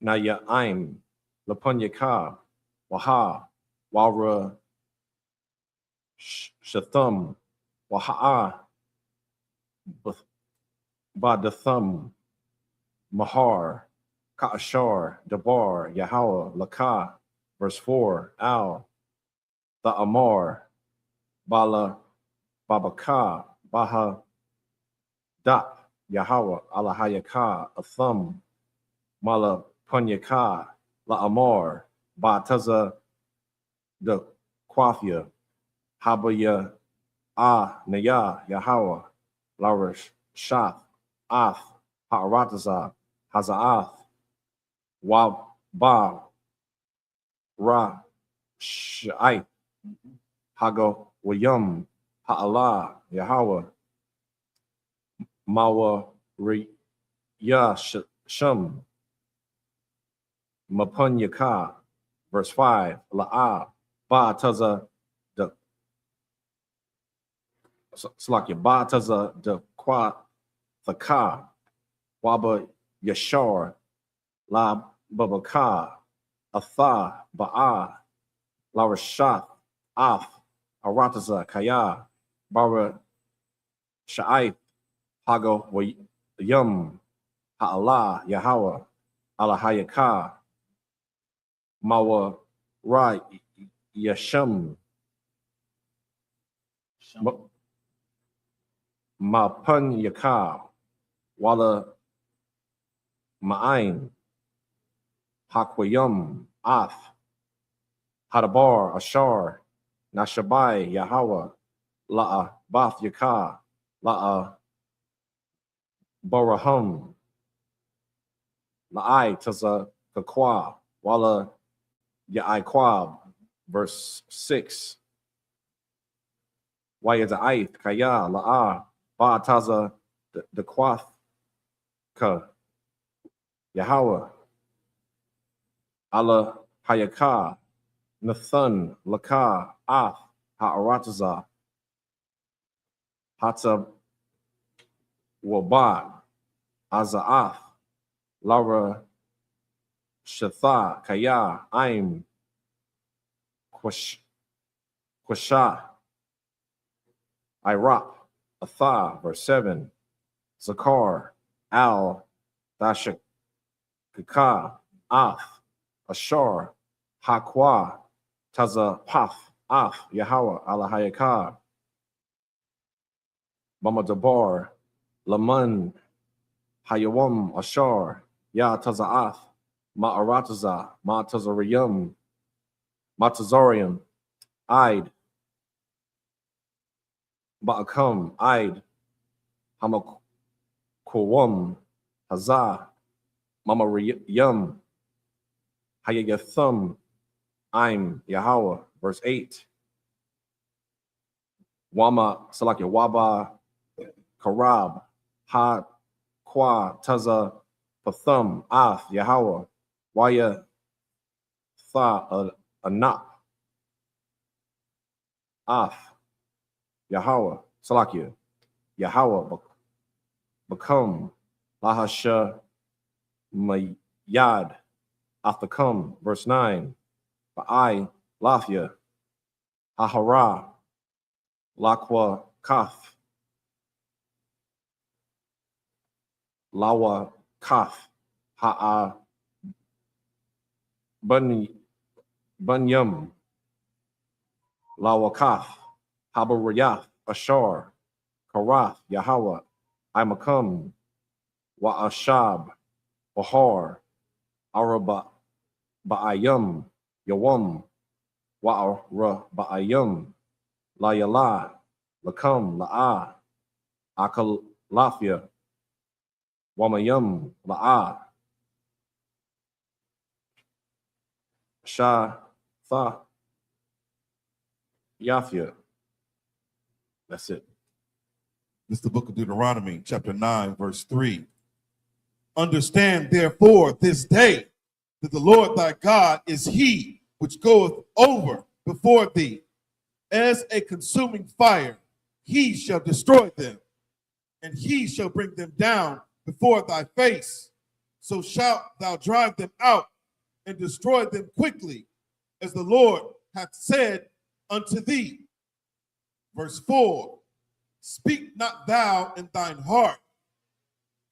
Naya'im, Lapanyaka, Waha, Wara, Shatham, Waha'a, Badatham, Mahar, Ka'ashar, Dabar, Yahweh, Laka, verse 4, Al, the Amar, Bala, Babaka, Baha, Dap, Yahweh, Alahayaka, Atham, Mala Punyaka, La Amar, Bataza, the Quafia, Habaya, Naya, Yahweh, Larish, Shath, Ath, Ha'arataza, Hazaath, Waba, Ra, Shai, Hago, Wayum, Ha'ala, Yahweh, Mawa, Riya, Shum, Mapunyaka, verse 5, La'a, Ba Taza, the Slakia, Ba Taza, the Qua, the Ka, Waba, Yashar, La Babaka, Atha, Ba'a, La Rashath, Af, Arataza, Kaya, Bara, Sha'ai, Hago, Yum, Ha'ala, Yahweh, Alahayaka, Mawa, Ra, Yasham, Mapun Yaka, Wala, Ma'ain, Hakwayum, Ath, Hadabar, Ashar, Nashabai, Yahweh, La'a, Bath Yaka, La'a, Barahum, La'ai, Taza, Kakwa, Wala, Ya'aikwab, verse 6. Wayada'aith, Kaya, La'a, Ba'ataza, the Quath, Ka, Yahweh, Allah, Hayaka, Nathan, Laka, Ath, Ha'arataza, Hata, Wabad, Aza'ath, Lara, Shatha, Kaya, Aim, Quasha, Iraq, Atha, verse 7, Zakar, Al, Dashak, Kaka, Ath, Ashar, Hakwa, Taza, Path, Af, Yahweh, Alahayakar, Mama Dabar, Laman, Hayawam, Ashar, Ya Taza'ath, Ma'arataza, Ma'tazariyam, Matazarian, Id, Ba'akam, Id, Hamakwam, Hazah, Mama Yum, Hayathum, I'm Yahweh, verse 8. Wama, Salakia, Waba, Karab, Ha, Kwa, Taza, Pathum, Ath, Yahweh, Waya, Tha, Anap, Ath, Yahweh, Salakia, Yahweh, Become, Lahasha, Mayad, Athakam, verse 9. Ba'ai, Lafia, Ahara, Lakwa, Kaf, Lawa, Kaf, Ha'a, Bunyam, Lawa, Kaf, Habarayath, Ashar, Karath, Yahweh, Imakam, Wa'ashab, Bahar, Araba, Ba'ayam, Yawam, Wa'ara, Ba'ayam, La Yala, Lakam, La'a, Akalafia, Wamayam, La'a, Sha, Tha, Yafia. That's it. This is the book of Deuteronomy, chapter 9, verse 3. Understand therefore this day that the Lord thy God is he which goeth over before thee as a consuming fire. He shall destroy them, and he shall bring them down before thy face. So shalt thou drive them out and destroy them quickly, as the Lord hath said unto thee. Verse 4. Speak not thou in thine heart.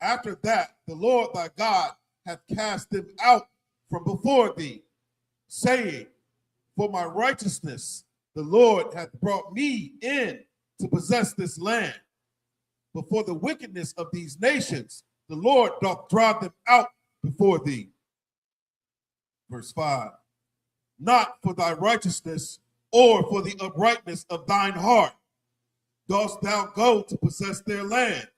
After that, the Lord thy God hath cast them out from before thee, saying, for my righteousness the Lord hath brought me in to possess this land. But for the wickedness of these nations, the Lord doth drive them out before thee. Verse 5. Not for thy righteousness or for the uprightness of thine heart dost thou go to possess their land,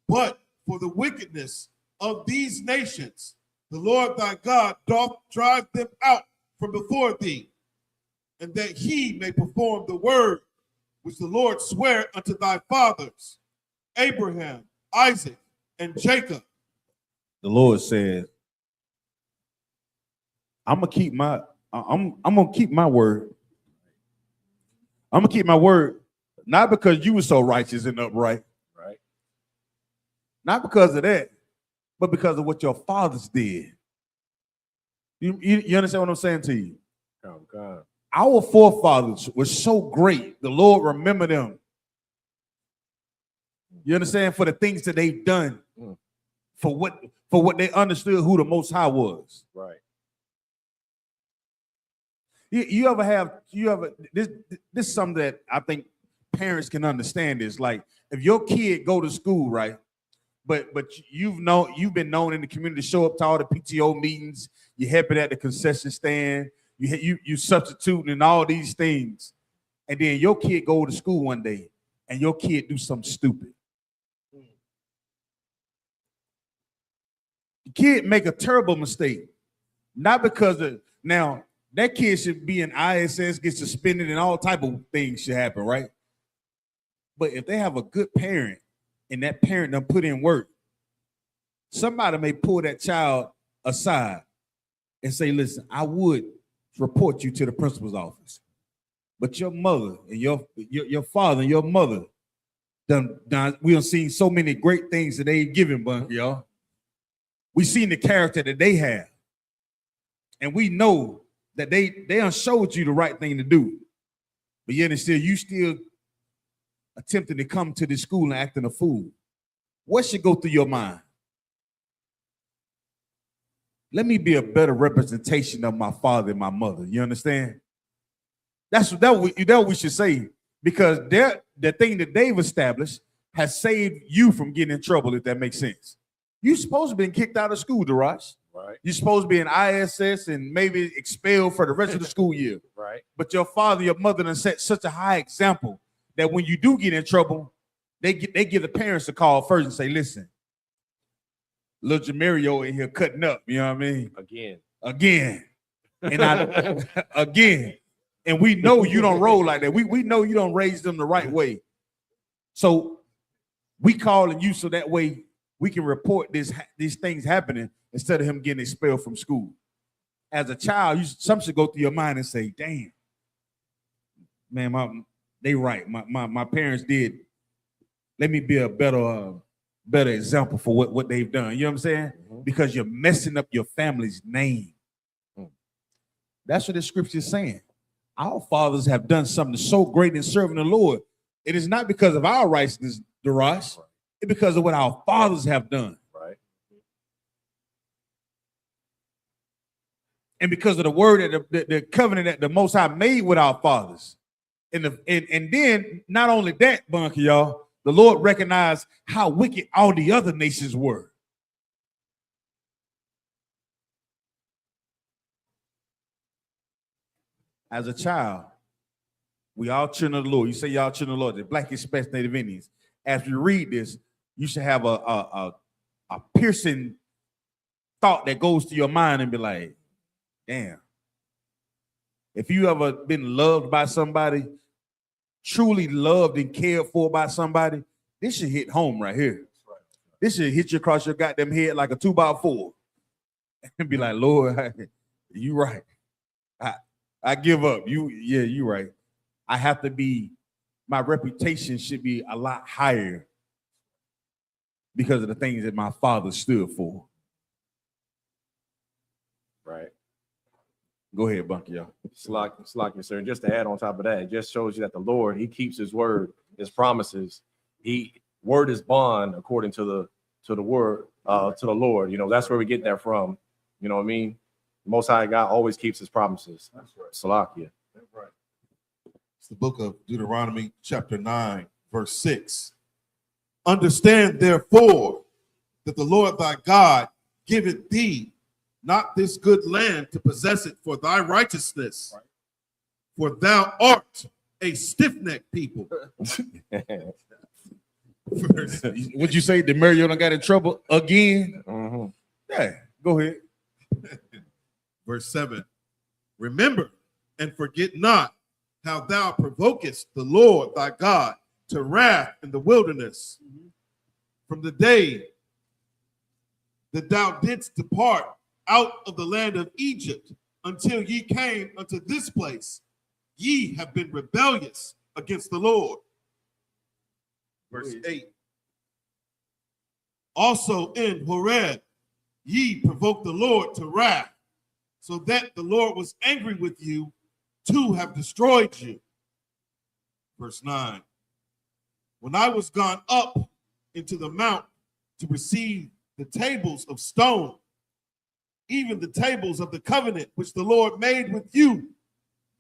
but for the wickedness of these nations, the Lord thy God doth drive them out from before thee, and that he may perform the word which the Lord sware unto thy fathers, Abraham, Isaac, and Jacob. The Lord says, I'm gonna keep my word. I'm gonna keep my word, not because you were so righteous and upright, Right. not because of that, but because of what your fathers did. You understand what I'm saying to you? Oh, God. Our forefathers were so great. The Lord remembered them. You understand? For the things that they've done, for what they understood who the Most High was. Right. You ever this is something that I think parents can understand is like if your kid go to school, right? But you've been known in the community to show up to all the PTO meetings, you're helping at the concession stand, you substituting and all these things, and then your kid go to school one day and your kid do something stupid. The kid make a terrible mistake, not because of now that kid should be in ISS, get suspended, and all type of things should happen, right? But if they have a good parent and that parent done put in work, somebody may pull that child aside and say, listen, I would report you to the principal's office, but your mother and your father and your mother we have seen so many great things that they've given, but y'all. We seen the character that they have. And we know that they done showed you the right thing to do. But yet you still attempting to come to this school and acting a fool. What should go through your mind? Let me be a better representation of my father and my mother. You understand? That's what we should say, because the thing that they've established has saved you from getting in trouble, if that makes sense. You're supposed to be kicked out of school, Darash. Right. You're supposed to be in ISS and maybe expelled for the rest of the school year. Right. But your father, your mother done set such a high example that when you do get in trouble, they give the parents a call first and say, listen, little Jamario in here cutting up, you know what I mean? Again. And again. And we know you don't roll like that. We know you don't raise them the right way. So we calling you so that way we can report these things happening instead of him getting expelled from school. As a child, something should go through your mind and say, damn, man, they right. My parents did. Let me be a better example for what they've done. You know what I'm saying? Mm-hmm. Because you're messing up your family's name. That's what the scripture is saying. Our fathers have done something so great in serving the Lord. It is not because of our righteousness, Darash. It's because of what our fathers have done. Right. And because of the word that the covenant that the Most High made with our fathers. And then not only that, Bunky, y'all, the Lord recognized how wicked all the other nations were. As a child, we all children of the Lord. You say y'all children of the Lord, the Black, Hispanic, Native Indians. As you read this, you should have a piercing thought that goes to your mind and be like, damn. If you ever been loved by somebody, truly loved and cared for by somebody, this should hit home right here. This should hit you across your goddamn head like a 2x4 and be like, Lord, you right. I give up. You right. I have to be, my reputation should be a lot higher because of the things that my father stood for. Right. Go ahead, Bunky, y'all. It's like sir. And just to add on top of that, it just shows you that the Lord, he keeps his word, his promises. Word is bond according to the word, to the Lord. You know, that's where we get that from. You know what I mean? Most High God always keeps his promises. That's right. Salakia. That's right. It's the book of Deuteronomy, chapter 9, verse 6. Understand, therefore, that the Lord thy God giveth thee not this good land to possess it for thy righteousness, right. For thou art a stiff-necked people. Would you say that Mario done got in trouble again? Mm-hmm. Yeah, go ahead. Verse 7, remember and forget not how thou provokest the Lord thy God to wrath in the wilderness, from the day that thou didst depart out of the land of Egypt until ye came unto this place. Ye have been rebellious against the Lord. Verse 8, also in Horeb ye provoked the Lord to wrath, so that the Lord was angry with you to have destroyed you. Verse 9, when I was gone up into the mount to receive the tables of stone, even the tables of the covenant which the Lord made with you,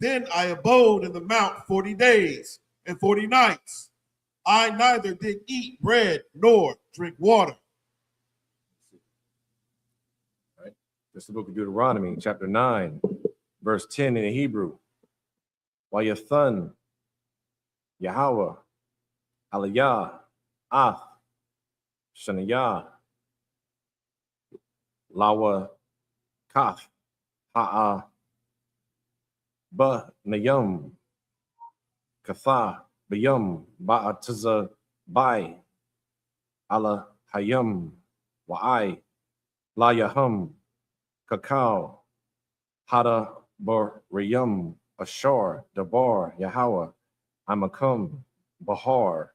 then I abode in the mount 40 days and 40 nights. I neither did eat bread nor drink water. This is the book of Deuteronomy, chapter 9, verse 10 in the Hebrew. YAHANNA, Yahweh, Aliyah, Ath, Shaniyah, Lawa, Kaf, Ha'a, Ba, Nayum, Katha, Bayum, Ba'atiza, Bai, Allah, Hayum, Wa'ai, La Yahum, Kakao, Hada Barayum, Ashar, Dabar, Yahweh, Amakum, Bahar,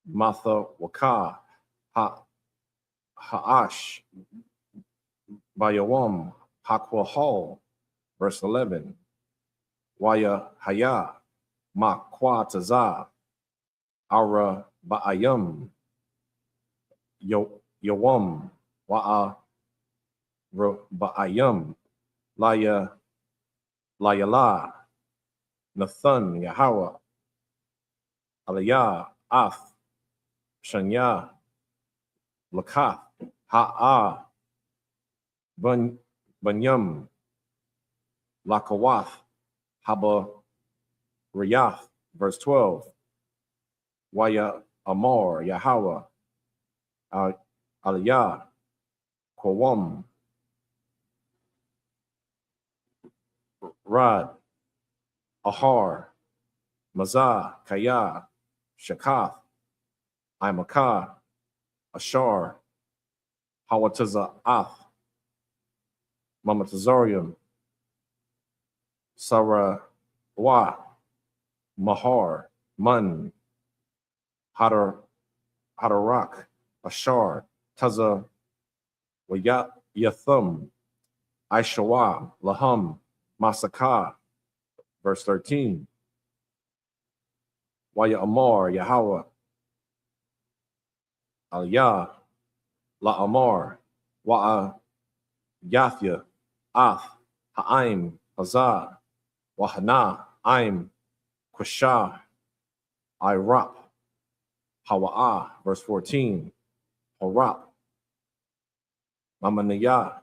Matha Waka, Ha'ash, Bayawam, Hakwahal, verse 11, Waya Haya, Makwa Taza, Ara Ba'ayum, Yawam, Wa'a Ba'ayum, Layala, Nathan, Yahweh, Aliyah, Ath, Shanya, Lakath, Ha'ah, Banyam, Lakawath, Haba, Riyath, verse 12. Waya Amor, Yahweh, Aliyah, Kwam, Rad, Ahar, Mazah, Kaya, Shakath, I.M.K, Ashar, Hawataza'ath, Mamatazarium, Sarah, Mahar, Man, Hadarak, Ashar, Taza, Yathum, Aishawa, Laham, Masakah, verse 13. Waya Amar, Yahweh, Aliyah, La Amar, Wa'a, Yathya, Ath, Ha'im, Hazah, YAHANNA, Aim, Qushah, I.R.A.P, Hawa'ah, verse 14. Harap, Mamaniyah,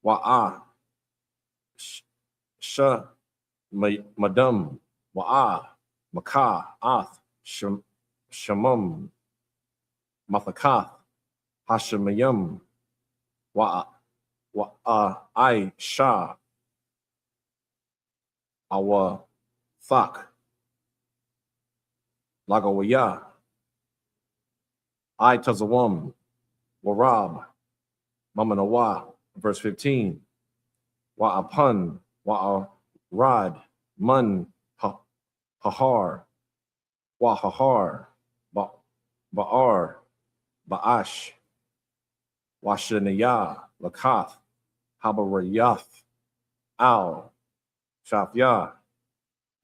Wa'a, Madam, Wa'a, Makah, Ath, Shamum, Mathakath, Hashemayim, I.S.H.A, Awa, Thak, Lagawiyah, I Tazawam, Warab, Mamanawa, verse 15. Wa'apun, Wa'arad, Man, Hahar, Wahahar, Ba'ar, Ba'ash, Washaniyah, Lakath, Habarayath, Al, Shafyah,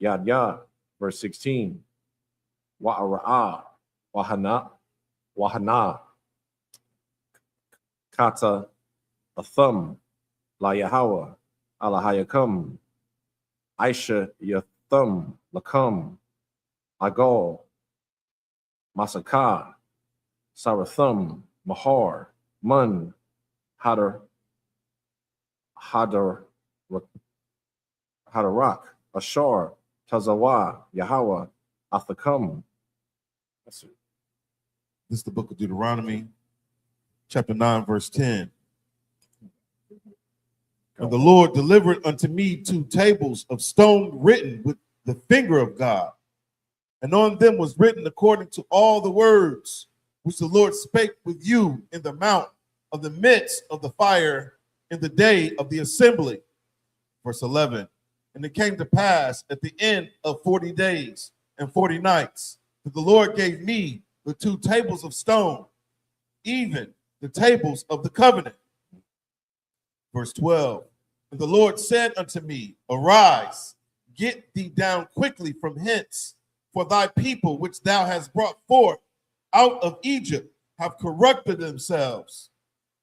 Yadya, verse 16. Wa'ara'ah, YAHANNA, Kata, Athum, La Yahweh, Alahayakum, Aisha Yathum, Lakum, Agol, Masakah, Sarathum, Mahar, Man, Hadarak, Ashar, Tazawa, Yahweh, Athakam. That's it. This is the book of Deuteronomy, chapter 9, verse 10. And the Lord delivered unto me 2 tables of stone written with the finger of God, and on them was written according to all the words which the Lord spake with you in the mount of the midst of the fire in the day of the assembly. Verse 11. And it came to pass at the end of 40 days and 40 nights that the Lord gave me the 2 tables of stone, even the tables of the covenant. Verse 12. And the Lord said unto me, Arise, get thee down quickly from hence, for thy people which thou hast brought forth out of Egypt have corrupted themselves.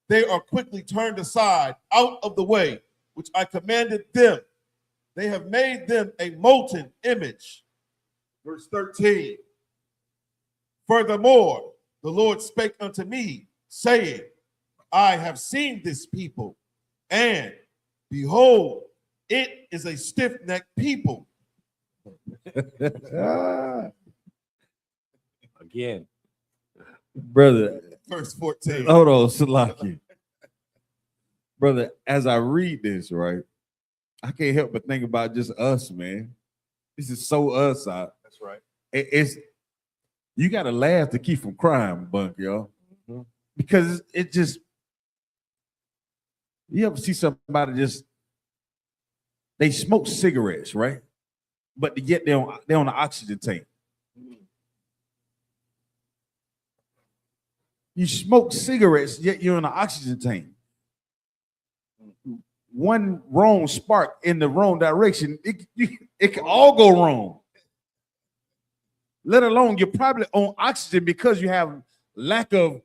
They are quickly turned aside out of the way which I commanded them. They have made them a molten image. Verse 13. Furthermore, the Lord spake unto me, saying, I have seen this people, and behold, it is a stiff-necked people. Again. Brother, Verse 14. hold on, Salaki. Brother, as I read this, right, I can't help but think about just us, man. This is so us out. That's right. It's you got to laugh to keep from crying, Bunk, y'all. Mm-hmm. Because it just, you ever see somebody just, they smoke cigarettes, right? But yet they're on the oxygen tank. You smoke cigarettes, yet you're in an oxygen tank. One wrong spark in the wrong direction, it can all go wrong. Let alone you're probably on oxygen because you have lack of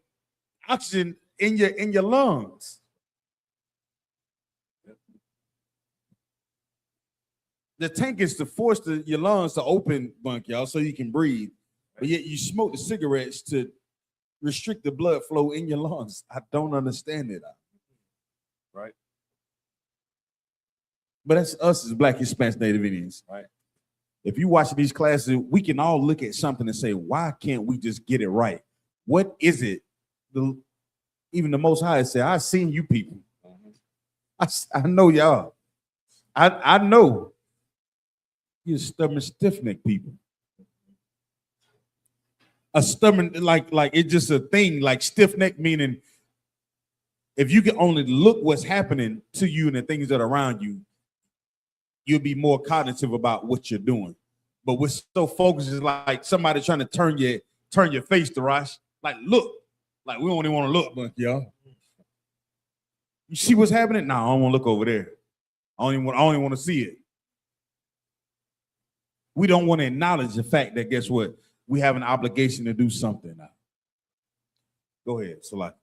oxygen in your lungs. The tank is to force your lungs to open, bunk, y'all, so you can breathe. But yet you smoke the cigarettes to restrict the blood flow in your lungs. I don't understand it. Right. But that's us as Black, Hispanic, Native Indians. Right. If you watch these classes, we can all look at something and say, why can't we just get it right? What is it? Even the Most High said, I've seen you people. I know y'all. I know you're stubborn, stiff-necked people. A stubborn, like it's just a thing, like stiff-necked, meaning if you can only look what's happening to you and the things that are around you, you'll be more cognitive about what you're doing. But we're so focused, it's like somebody trying to turn your face to Rosh. Like, look. Like, we don't even want to look, but y'all. You see what's happening? No, I don't want to look over there. I don't even want to see it. We don't want to acknowledge the fact that, guess what? We have an obligation to do something now. Go ahead, Salah.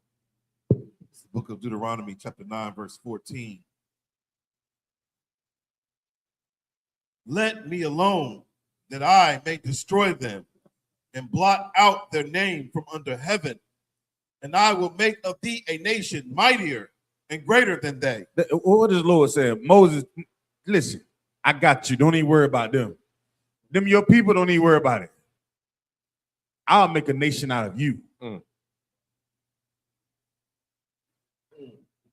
It's the book of Deuteronomy, chapter 9, verse 14. Let me alone, that I may destroy them and blot out their name from under heaven. And I will make of thee a nation mightier and greater than they. What does the Lord say? Moses, listen, I got you. Don't even worry about them. Them your people, don't even worry about it. I'll make a nation out of you.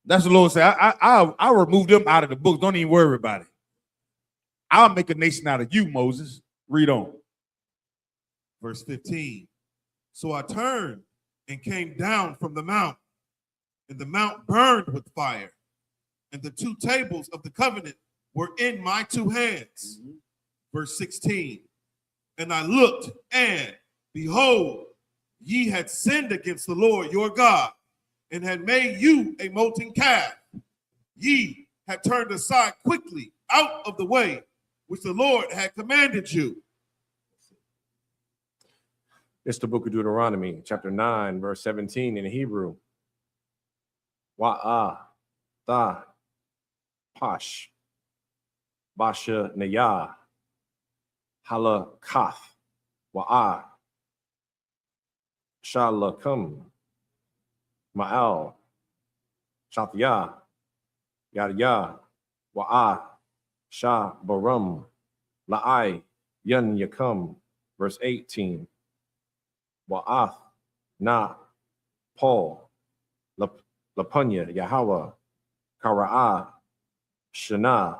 That's what the Lord said. I'll remove them out of the book. Don't even worry about it. I'll make a nation out of you, Moses. Read on. Verse 15. So I turned and came down from the mount, and the mount burned with fire, and the two tables of the covenant were in my two hands. Verse 16. And I looked, and behold, ye had sinned against the Lord your God, and had made you a molten calf. Ye had turned aside quickly out of the way which the Lord had commanded you. It's the book of Deuteronomy, chapter 9, verse 17 in Hebrew. Wa'ah, ta, pash, basha, nayah, halakath, wa'ah, shalakum, ma'al, shatyah, yadiyah, wa'ah, shah, barum, la'ai, yun yakum, verse 18. Wa'ath, na, Paul, Lapunya, Yahweh, Kara'ah, Shana,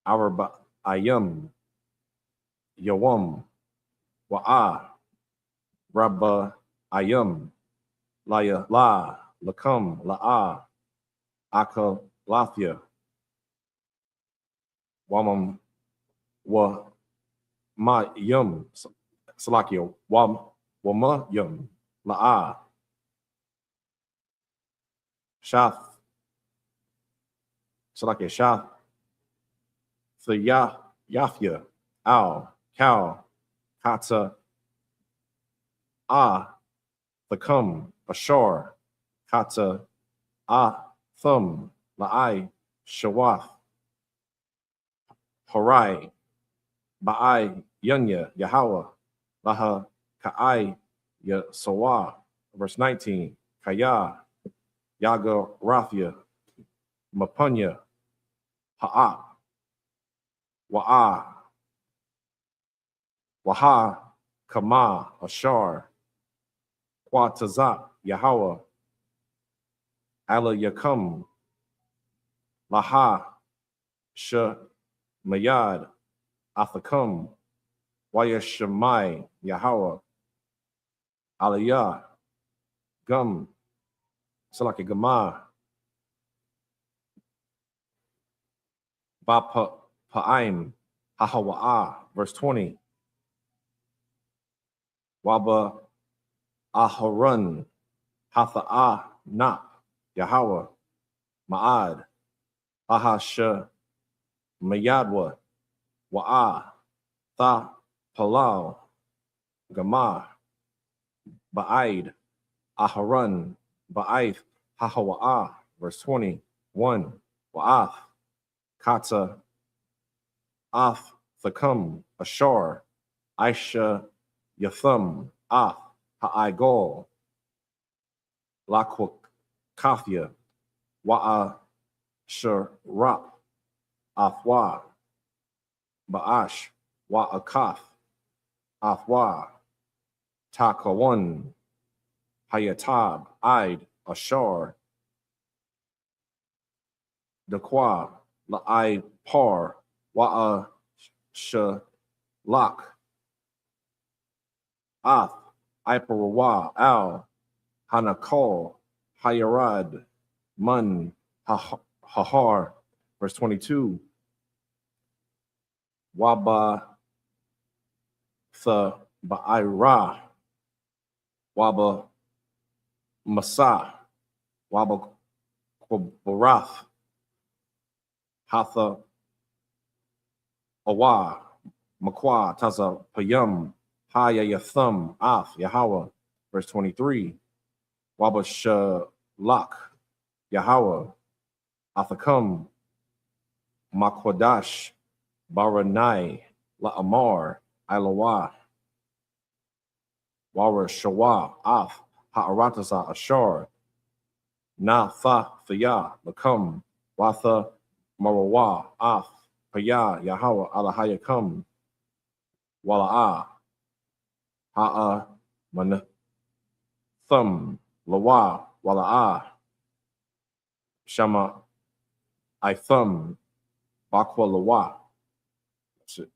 Araba, Ayam, Yawam, Wa'ah, Rabba, Ayam, Laya, La, Lakam, La'ah, Aka, Lathia, Wamam, Wa, Ma, Yum, Salakia, Wama Yum La'ah Shath Salake Shath the Yafya Al Cow Kata the Kum Ashar Kata Thum La'ai Shawath Harai Ba'ai Yunya Yahweh Laha Ka'ai Yasawa, verse 19, Kaya, Yaga Rathia, Mapunya, Ha'ah, Wa'ah, Waha, Kama, Ashar, Quatazak, Yahweh, Ala Yakum, Laha, Sha, Mayad, Athakum, Wayashamai, Yahweh, Aliyah, Gum, Salaki Gama, Ba Pa'aim, Hahawa'ah, verse 20. Waba Aharun, Hatha'ah, Nap, Yahweh, Ma'ad, Ahasha, Mayadwa, Wa'ah, Tha, Palau, Gama, Ba'id, Aharon, Ba'ith, Hahawa'ah, verse 21, Wa'ath, Kata, Ath Thakam, Ashar, Aisha Yatham, Ath Ha'igol, Lakwakathia, Wa'a Sharap, Athwa, Ba'ash, Wa'akath, Athwa, Takawan, Hayatab, Id, Ashar, Dakwa, La'ai Par, Wa'a Shalak, Ath, Iparawa, Al, Hanakol, Hayarad, Mun, Hahar, verse 22, Waba, The Ba'ira, Waba, Masa, Waba, Barath, Hatha, Awa, Makwa, Taza, Payam, Haya Yatham, Ath, Yahweh, verse 23, Waba Shalak, Yahweh, Athakam, Makwadash, Baranai, La'amar, Ilawa, Wara Shawa, Ath, Ha'aratasa, Ashar, Na Tha Thaya, Lakam, Watha, Marawa, Ath, Paya, Yahweh, Alahayakam, Wala'a, Ha'a, Manatham, Lawa, Wala'a, Shama, Itham, Bakwa Lawa. That's it.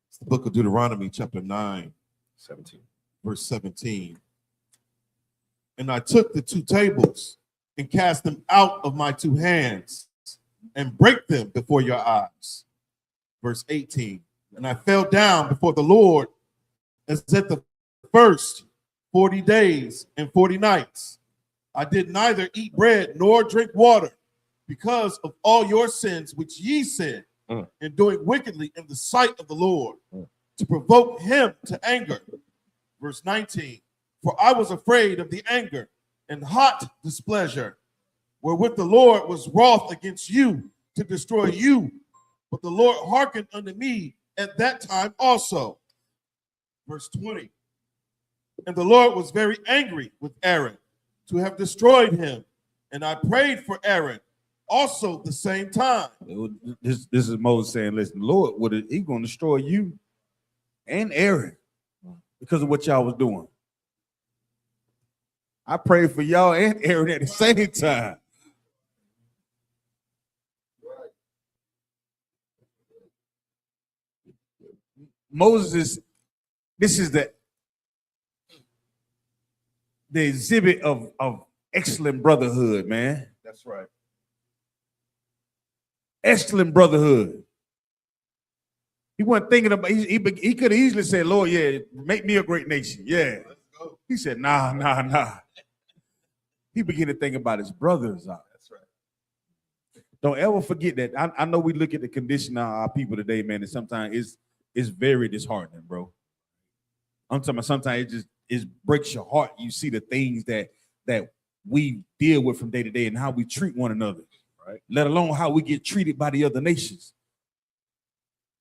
It's the book of Deuteronomy, chapter 9, 17. verse 17. And I took the two tables and cast them out of my two hands and break them before your eyes. Verse 18. And I fell down before the Lord as at the first 40 days and 40 nights. I did neither eat bread nor drink water because of all your sins which ye sinned in doing wickedly in the sight of the Lord to provoke him to anger. Verse 19. For I was afraid of the anger and hot displeasure wherewith the Lord was wroth against you to destroy you. But the Lord hearkened unto me at that time also. Verse 20. And the Lord was very angry with Aaron to have destroyed him. And I prayed for Aaron also the same time. This is Moses saying, listen, Lord, he's going to destroy you and Aaron because of what y'all was doing. I prayed for y'all and Aaron at the same time. Moses, this is the exhibit of excellent brotherhood, man. That's right. Excellent brotherhood. He wasn't thinking about, he could have easily said, Lord, yeah, make me a great nation. Yeah. He said, nah. He began to think about his brothers. That's right. Don't ever forget that. I know we look at the condition of our people today, man, and sometimes it's very disheartening, bro. I'm talking about sometimes it breaks your heart. You see the things that we deal with from day to day and how we treat one another, right? Let alone how we get treated by the other nations.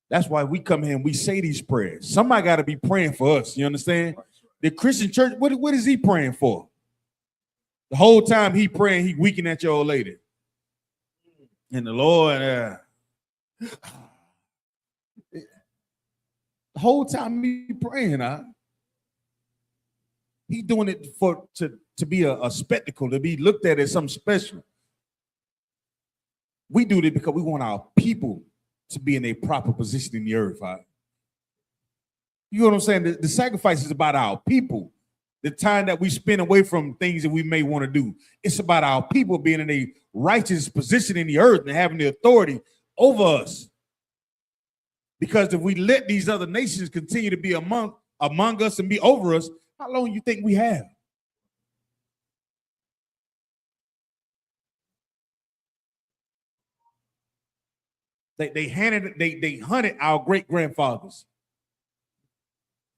That's why we come here and we say these prayers. Somebody got to be praying for us. You understand? Right. The Christian church, what is he praying for? The whole time he praying, he weakening at your old lady. And the Lord, the whole time he praying, he doing it to be a spectacle, to be looked at as something special. We do it because we want our people to be in a proper position in the earth. You know what I'm saying? The sacrifice is about our people. The time that we spend away from things that we may want to do. It's about our people being in a righteous position in the earth and having the authority over us. Because if we let these other nations continue to be among us and be over us, how long do you think we have? They hunted our great grandfathers.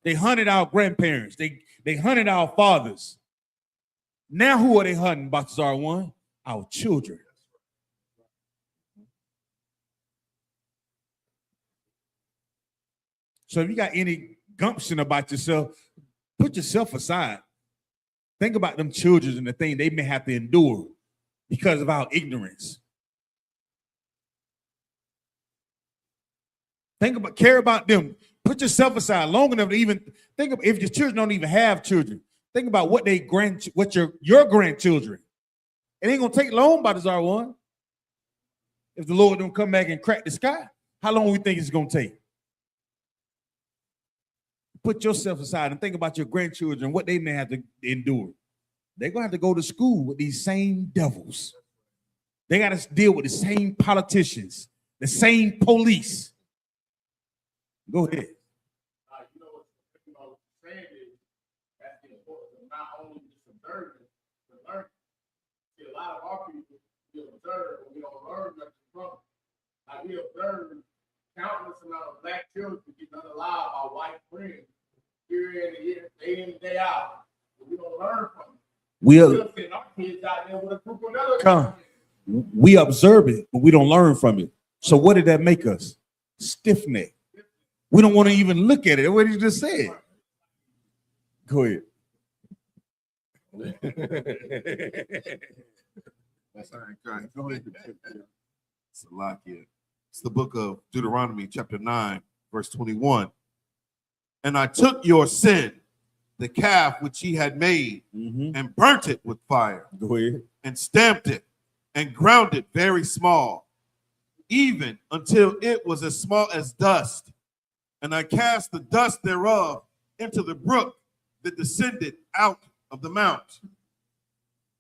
They hunted our grandparents. They hunted our fathers. Now who are they hunting, Balthazar one? Our children. So if you got any gumption about yourself, put yourself aside. Think about them children and the thing they may have to endure because of our ignorance. Care about them. Put yourself aside long enough to even think about if your children don't even have children. Think about what your grandchildren. It ain't gonna take long by the R1. If the Lord don't come back and crack the sky, how long we think it's gonna take? Put yourself aside and think about your grandchildren, what they may have to endure. They're gonna have to go to school with these same devils. They got to deal with the same politicians, the same police. Go ahead. You know what I'm saying is that's the importance of not only just observing, but learning. See, a lot of our people, we observe, but we don't learn nothing from it. Like we observe countless amount of black children get unalive by white friends year in and year, day in and day out. But we don't learn from it. We're sending our kids out there with a group of other we observe it, but we don't learn from it. So what did that make us? Stiff-necked. We don't want to even look at it. What did you just say? Go ahead. That's all right. Go ahead. Salakia. It's the book of Deuteronomy, chapter 9, verse 21. And I took your sin, the calf which ye had made, and burnt it with fire. Go ahead. And stamped it and ground it very small, even until it was as small as dust. And I cast the dust thereof into the brook that descended out of the mount.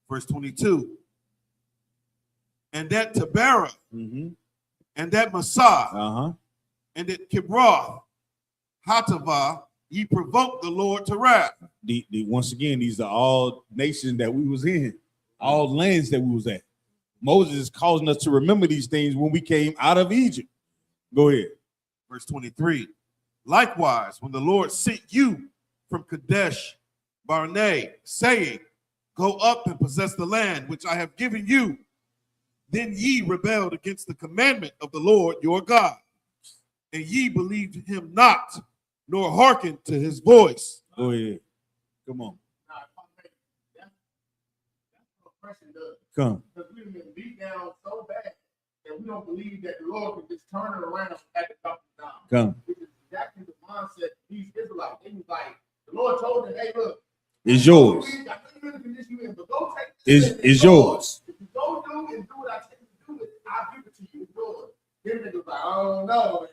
Verse 22. And that Taberah, and that Massah, and that Kibroth, Hatavah, ye provoked the Lord to wrath. Once again, these are all nations that we was in, all lands that we was at. Moses is causing us to remember these things when we came out of Egypt. Go ahead. Verse 23. Likewise, when the Lord sent you from Kadesh Barnea, saying, go up and possess the land which I have given you, then ye rebelled against the commandment of the Lord your God, and ye believed him not, nor hearkened to his voice. Go ahead. Come on. That's what oppression does. Come. Because we've been beat down so bad that we don't believe that the Lord can just turn it around at the top of the down. Come. Which is exactly the mindset of these Israelites. They was like, the Lord told them, hey, look, it's yours. It's yours. If you go do and do what I tell you to do, I'll give it to you. It's yours. Then they was like, I don't know, man.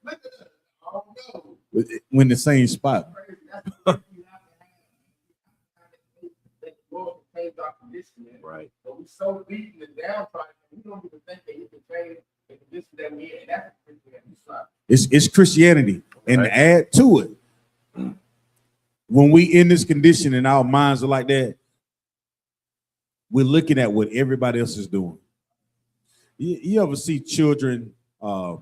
Look at that. I don't know. When the same spot. Right. But we're so beaten and downtrodden, we don't even think that he can change the condition that we're in. That's it's Christianity. And to add to it, when we in this condition and our minds are like that, we're looking at what everybody else is doing. You ever see children? I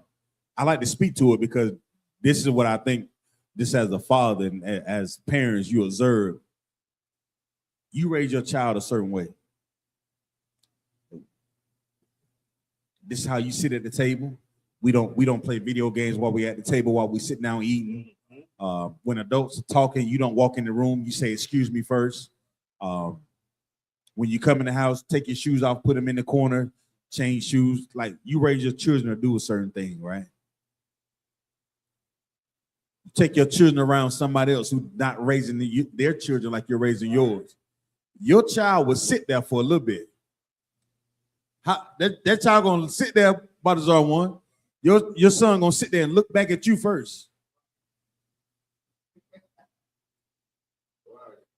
like to speak to it because this is what I think. This as a father and as parents, you observe. You raise your child a certain way. This is how you sit at the table. We don't play video games while we're at the table, while we sit down eating. When adults are talking, you don't walk in the room. You say, excuse me first. When you come in the house, take your shoes off, put them in the corner, change shoes. Like you raise your children to do a certain thing, right? You take your children around somebody else who's not raising their children like you're raising yours. Your child will sit there for a little bit. That child gonna sit there, Balthazar one. Your son gonna sit there and look back at you first.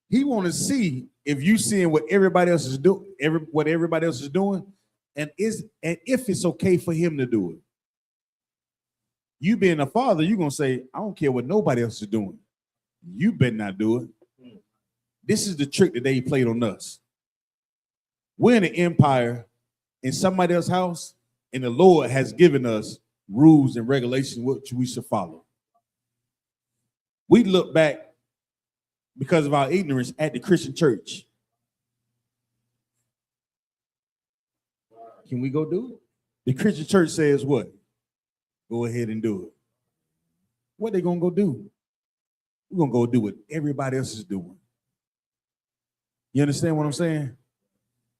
He want to see if you seeing what everybody else is doing, what everybody else is doing, and if it's okay for him to do it. You being a father, you're gonna say, I don't care what nobody else is doing. You better not do it. This is the trick that they played on us. We're in an empire in somebody else's house, and the Lord has given us rules and regulations which we should follow. We look back because of our ignorance at the Christian church. Can we go do it? The Christian church says what? Go ahead and do it. what they gonna go do? We're gonna go do what everybody else is doing. You understand what I'm saying?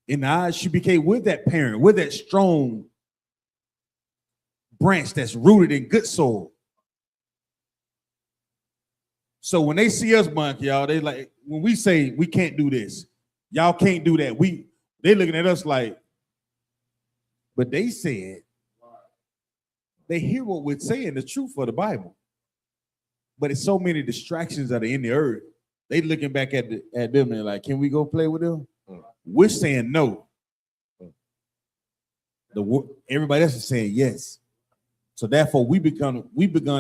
In the I.S.U.P.K, with that parent, with that strong branch that's rooted in good soil. So when they see us, monkey, y'all, they like, when we say we can't do this, y'all can't do that. They looking at us like, but they said, they hear what we're saying, the truth of the Bible. But it's so many distractions that are in the earth. They looking back at them and like, can we go play with them? We're saying no. Everybody else is saying yes. So therefore, we begun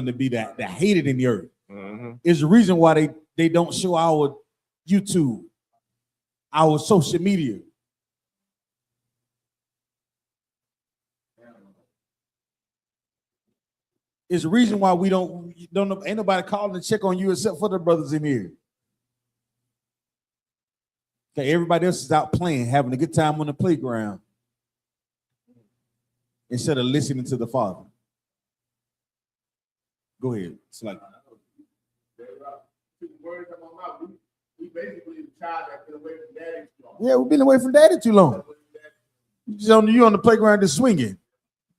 to be the hated in the earth. Mm-hmm. Is the reason why they don't show our YouTube, our social media. Is the reason why we don't ain't nobody calling to check on you except for the brothers in here. Okay, everybody else is out playing, having a good time on the playground instead of listening to the Father. Go ahead. It's like We basically the child that's been away from daddy too long. yeah, we've been away from daddy too long. You on the playground just swinging,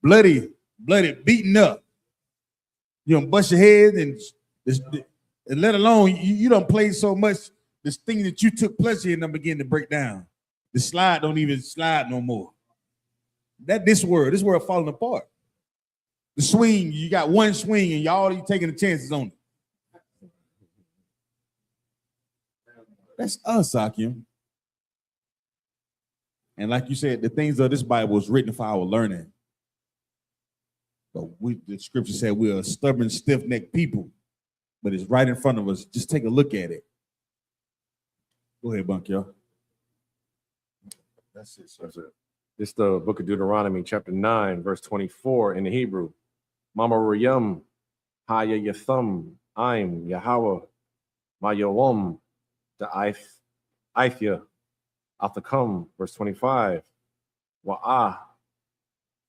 bloody, beating up. You don't bust your head and let alone you don't play so much. This thing that you took pleasure in them begin to break down. The slide don't even slide no more. This world falling apart. The swing, you got one swing and y'all taking the chances on it. That's us, Akim. And like you said, the things of this Bible is written for our learning. But the scripture said we're a stubborn, stiff-necked people, but it's right in front of us. Just take a look at it. Go ahead, Bunk, y'all. That's it. It's the book of Deuteronomy, chapter 9, verse 24 in the Hebrew. Mama Riyam, Haya Yatham, I'm Yahweh, Mayawam, the Ithia, Athakam, verse 25. Wa'ah,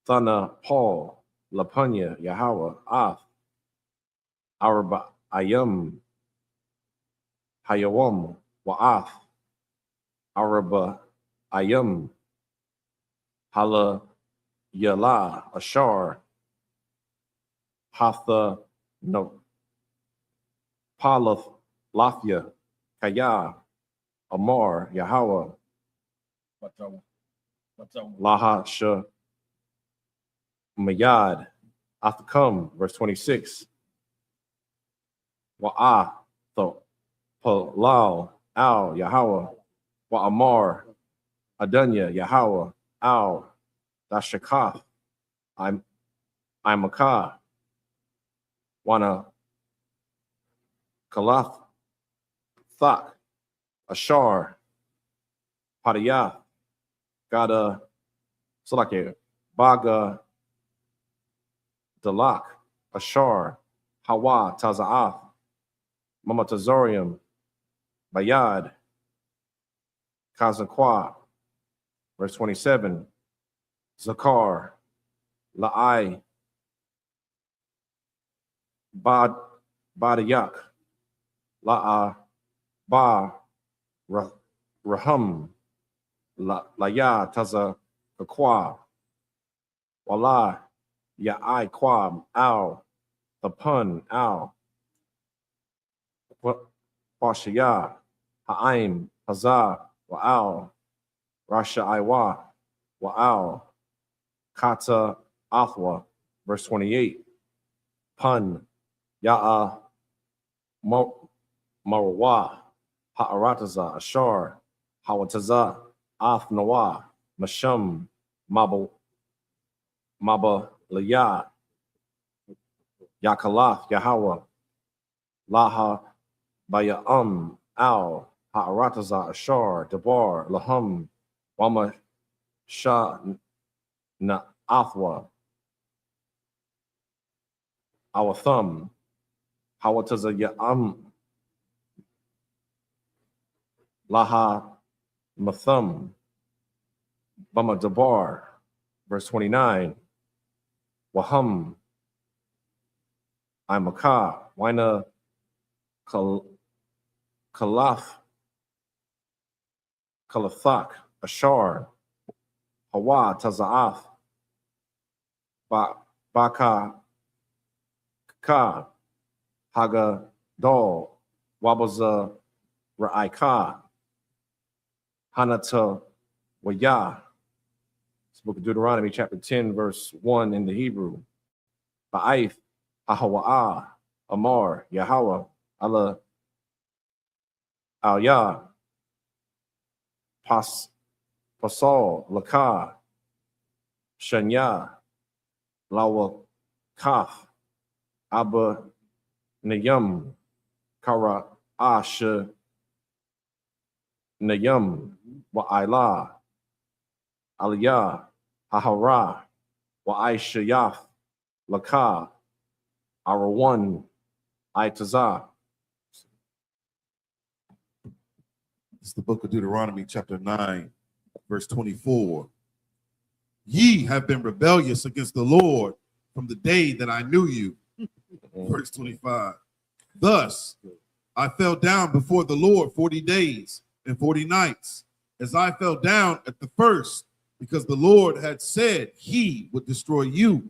Thana Paul, Lapanya, Yahweh, Ath, Araba Ayam, Hayawam, Wa'ath, Araba Ayam, Hala Yala, Ashar, Hatha, no, Palath, Lathia, Kaya, Amar, Yahweh, Laha Shah, Mayad, Athakam, verse 26. Wa'ah, the Palal, Al, Yahweh, Wa'amar, Adunya, Yahweh, Al, Dashakath, Imakah, Wana, Kalath, Thak, Ashar, Padiyath, Gada, Salake, Baga, Dalak, Ashar, Hawa, Taza'ath, Mamatazorium, Bayad, Kazakwa, verse 27, Zakar, La'ai, Badayak, La'a, Ba, Raham, Laya, Tazakwa, Wala, Ya'ai, Kwab, Al, the pun, Al, Pashaya, Ha'aim, Hazah, Wa'al, Rasha Iwa, Wa'al, Kata Athwa, verse 28. Pun, Ya'a, Marwa, Ha'arataza, Ashar, Hawataza, Athnawa, Masham, Maba Laya, Yakalath, Yahweh, Laha, Baya'am, Al, Ha'arataza, Ashar, Dabar, Laham, Wama Shah, Na Athwa, our thumb, Hawataza Ya'am, Laha Matham, Bama Dabar, verse 29, Waham, Imakah, Wina Kalathak, Ashar, Hawa, Taza'ath, Baka, Ka, Haga, Dol, Wabaza, Ra'aika, Hanata, Waya. It's the book of Deuteronomy, chapter 10, verse 1 in the Hebrew. Ba'aith, Ahawa'ah, Amar, Yahweh, Allah, Al-Yah, Pasal, Lakah, Shanya, Lawa, Kaf, Abba, Nayam, Kara, Asha, Nayam, Wa'ila, Aliyah, Hahara, Wa'ishayaf, Lakah, Arawan, Itazah. It's the book of Deuteronomy, chapter 9, verse 24. Ye have been rebellious against the Lord from the day that I knew you. Verse 25. Thus I fell down before the Lord 40 days and 40 nights, as I fell down at the first, because the Lord had said he would destroy you.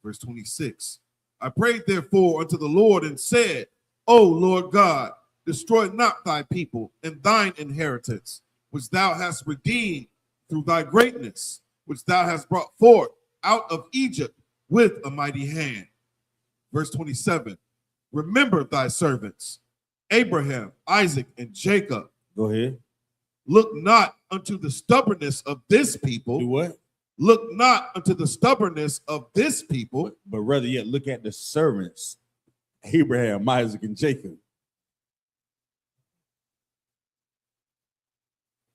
Verse 26. I prayed therefore unto the Lord and said, O Lord God, destroy not thy people and thine inheritance, which thou hast redeemed through thy greatness, which thou hast brought forth out of Egypt with a mighty hand. Verse 27. Remember thy servants, Abraham, Isaac, and Jacob. Go ahead. Look not unto the stubbornness of this people. Do what? Look not unto the stubbornness of this people. But rather yet look at the servants, Abraham, Isaac, and Jacob.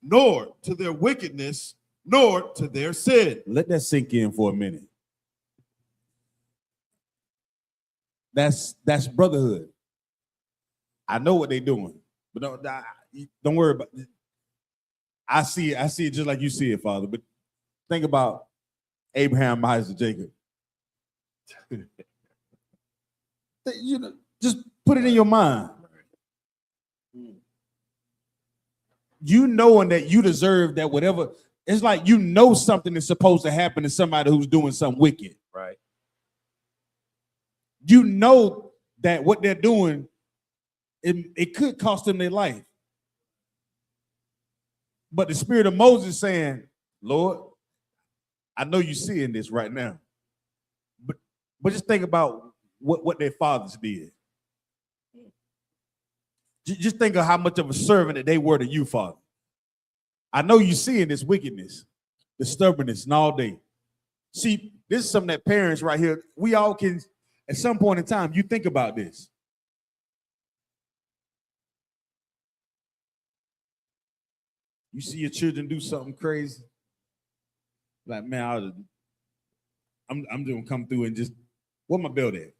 Nor to their wickedness, nor to their sin. Let that sink in for a minute. That's brotherhood. I know what they're doing, but don't worry about it. I see it just like you see it, Father. But think about Abraham, Isaac, Jacob. You know, just put it in your mind. You knowing that you deserve that whatever, it's like you know something is supposed to happen to somebody who's doing something wicked. Right. You know that what they're doing, it could cost them their life. But the spirit of Moses is saying, Lord, I know you're seeing this right now. But just think about what their fathers did. Just think of how much of a servant that they were to you, Father. I know you're seeing this wickedness, the stubbornness, and all day. See, this is something that parents right here, we all can, at some point in time, you think about this. You see your children do something crazy, like, man, I'm just gonna come through and just, where my belt at?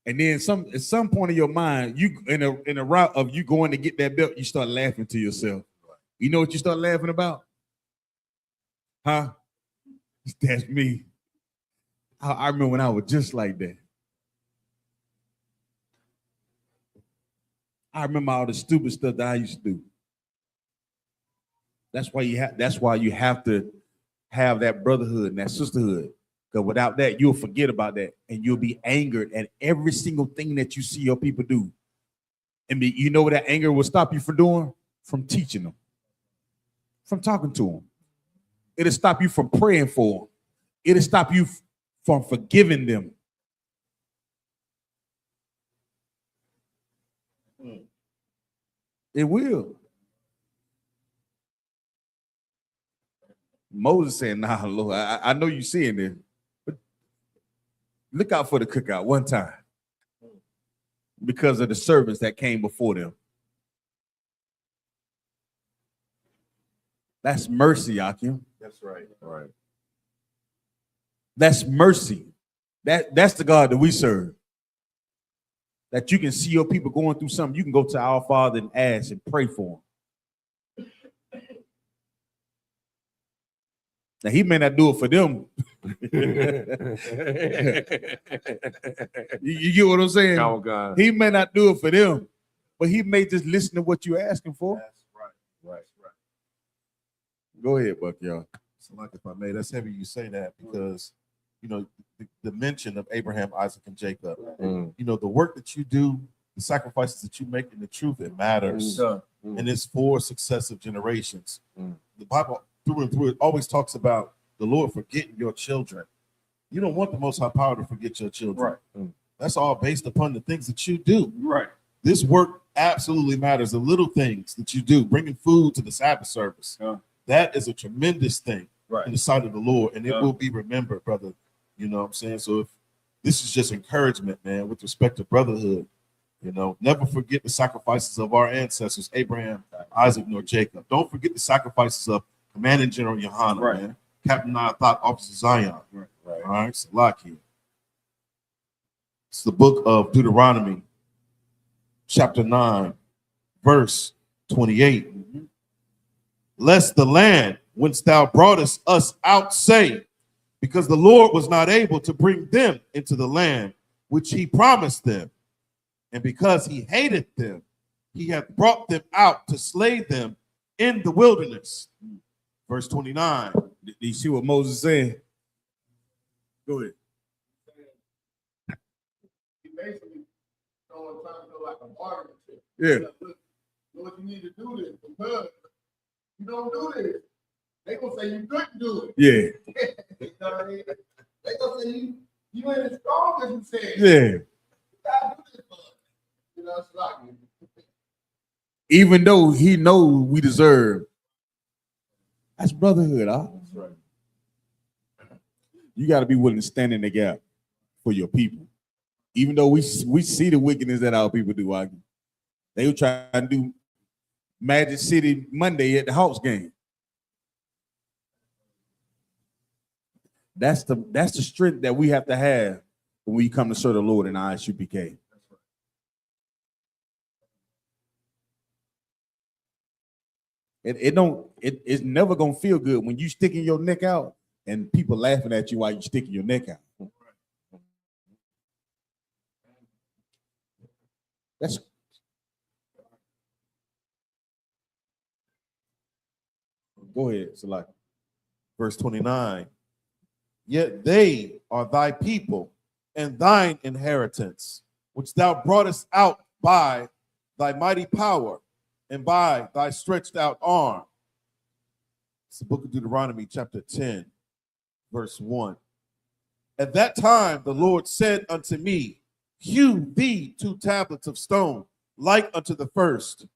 And then at some point in your mind, you in a route of you going to get that belt, you start laughing to yourself. You know what you start laughing about? Huh? That's me. I remember when I was just like that. I remember all the stupid stuff that I used to do. That's why you have to have that brotherhood and that sisterhood. Because without that, you'll forget about that. And you'll be angered at every single thing that you see your people do. And you know what that anger will stop you from doing? From teaching them. From talking to them. It'll stop you from praying for them. It'll stop you from forgiving them. It will. Moses saying, nah, Lord, I know you're seeing this, but look out for the cookout one time because of the servants that came before them. That's mercy, Akim. That's right. All right. That's mercy. That's the God that we serve. That you can see your people going through something. You can go to our Father and ask and pray for them. Now, he may not do it for them You get what I'm saying? Count God. He may not do it for them, but he may just listen to what you're asking for. That's right. Right. Go ahead, Buck, y'all. So, like, if I may, that's heavy you say that because, you know, the mention of Abraham, Isaac, and Jacob, you know, the work that you do, the sacrifices that you make in the truth, it matters. And it's for successive generations. The Bible, through and through, it always talks about the Lord forgetting your children. You don't want the Most High Power to forget your children. Right. That's all based upon the things that you do. Right. This work absolutely matters. The little things that you do, bringing food to the Sabbath service, that is a tremendous thing in the sight of the Lord, and it will be remembered, brother. You know what I'm saying? So if this is just encouragement, man, with respect to brotherhood, you know, never forget the sacrifices of our ancestors, Abraham, Isaac, nor Jacob. Don't forget the sacrifices of Commanding General YAHANNA, man, Captain Thought Officer Zion. All right, Salakia. It's the book of Deuteronomy, chapter 9, verse 28. Lest the land whence thou broughtest us out say, because the Lord was not able to bring them into the land which he promised them, and because he hated them, he hath brought them out to slay them in the wilderness. Verse 29. Do you see what Moses said? Go ahead. He basically trying to go like a bargaining chip. Yeah. Look, Lord, you need to do this because you don't do this. They gonna say you couldn't do it. Yeah. You know what I mean? They gonna say you ain't as strong as you said. Yeah. You gotta do this for us. You know, it's like Even though he knows we deserve. That's brotherhood, huh? that's right. You got to be willing to stand in the gap for your people. Even though we see the wickedness that our people do, they were trying to do Magic City Monday at the Hawks game. That's the strength that we have to have when we come to serve the Lord in I.S.U.P.K. It's never gonna feel good when you sticking your neck out and people laughing at you while you sticking your neck out. That's go ahead, Salaki. Verse 29. Yet they are thy people and thine inheritance, which thou broughtest out by thy mighty power and by thy stretched out arm. It's the book of Deuteronomy, chapter 10, verse 1. At that time the Lord said unto me, hew thee 2 tablets of stone, like unto the first,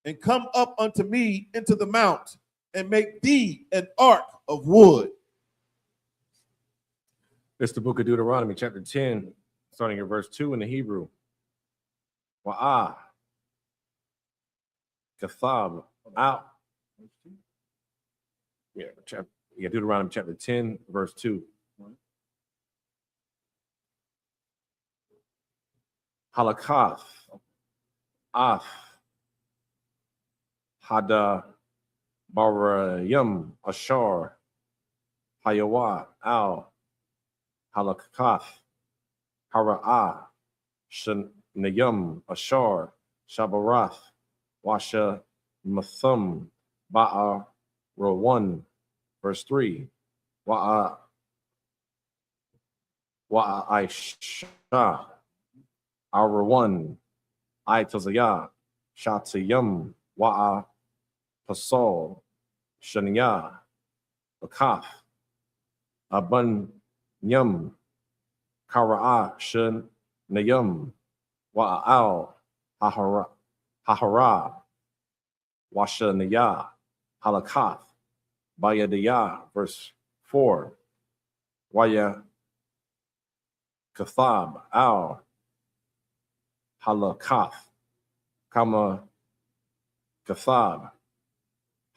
and come up unto me into the mount, and make thee an ark of wood. It's the book of Deuteronomy, chapter 10, starting at verse 2 in the Hebrew. YAHANNA. Out. Yeah, Deuteronomy chapter 10, verse 2. Halakath. Af. Hada. Barayim. Ashar. Hayawa. Al. Halakath. Hara'ah. Shanayim. Ashar. Shabarath. Washa. Mathum. Ba'a. Rawan. Verse 3. Wa'a Aisha. Arawan. Aitazaya. Shatayam. Wa'a Pasal. Shania. Bakaf. Aban Yum. Kara'a Shan Nayum. Wa'al. Hahara. Washanaya. Halakath. Bayadiyah, verse 4. Waya Kathab al Halakath. Kama Kathab.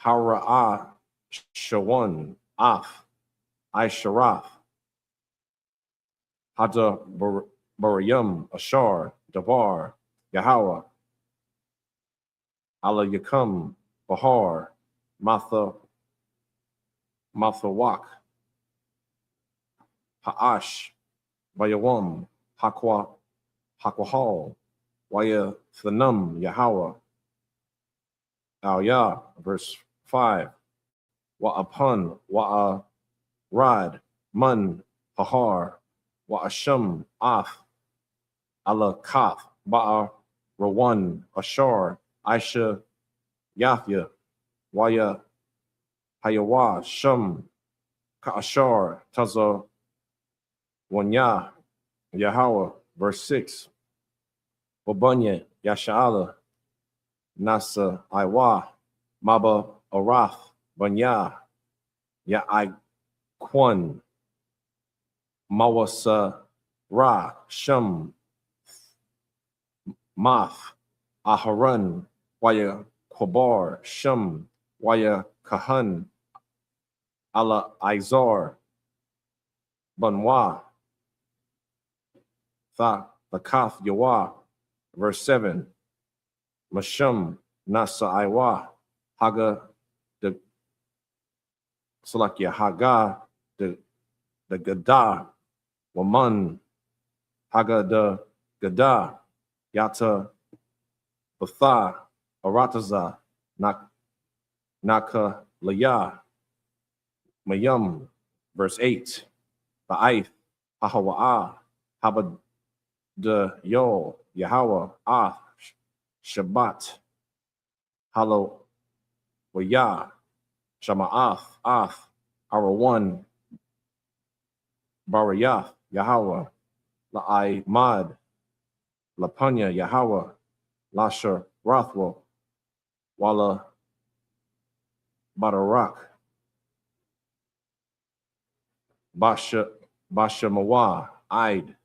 Hara'ah Shawan Af. Aisharath. Hada Barayum Ashar Davar Yahweh. Allah Yakum Bahar Mathawak. Ha'ash, Vayawam, Hakwahal, Waya Thanum, Yahweh, Al Yah, verse 5, Wa'apun, Wa'arad, Mun, Hahar, Wa'asham, Ath, Alakath, Ba'a, Rawan, Ashar, Aisha, Yathya, Waya, Hayawa, Shum, Ka'ashar, Taza, Wanya, Yahweh, verse 6, Wabunya, Yasha'ala, Nasa, Iwa, Maba, Arath, Banya, Ya'ai-Kwan, Mawasa, Ra, Shum, Math, Aharan, Waya, Kwabar, Shum, Waya, Kahan, Ala, Izar, Banwa, Thakath, Yawa, verse 7, Mashum, Nasa, Iwa, Haga, the Salakia, Haga, the Gadah, Waman, Haga, the Gadah, Yata, Batha, Arataza, Naka, Laya, Mayum, verse 8, Ba'ith, Hahawa'a, Habad, the Yo, Yahweh, Ah, Shabbat, Halo, Waya, Shama'ath, Ath, Arawan, Barayath, Yahweh, La'ai Mad, Lapanya, Yahweh, Lasher, Rothwell, Walla, Badarak, Basha Mawa, Aid,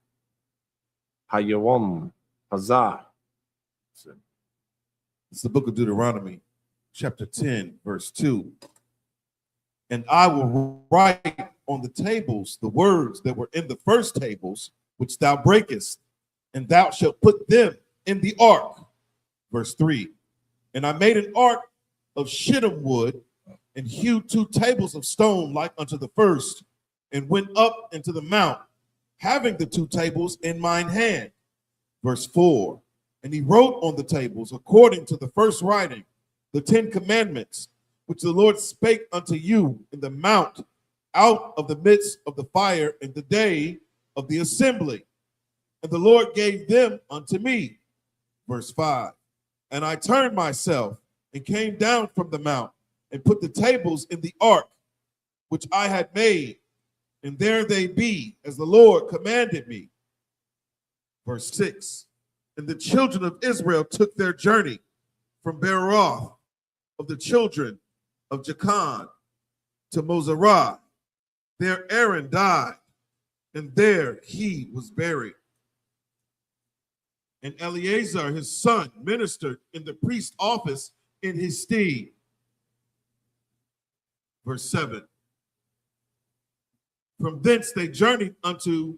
Hayawam, Hazah. It's the book of Deuteronomy, chapter 10, verse 2. And I will write on the tables the words that were in the first tables, which thou breakest, and thou shalt put them in the ark. Verse 3. And I made an ark of shittim wood, and hewed 2 tables of stone like unto the first, and went up into the mount, having the 2 tables in mine hand. Verse 4. And he wrote on the tables, according to the first writing, the 10 commandments, which the Lord spake unto you in the mount out of the midst of the fire in the day of the assembly. And the Lord gave them unto me. Verse 5. And I turned myself and came down from the mount and put the tables in the ark, which I had made, and there they be, as the Lord commanded me. Verse 6. And the children of Israel took their journey from Beeroth of the children of Jachan to Mozerah. There Aaron died, and there he was buried. And Eleazar, his son, ministered in the priest's office in his stead. Verse 7. From thence they journeyed unto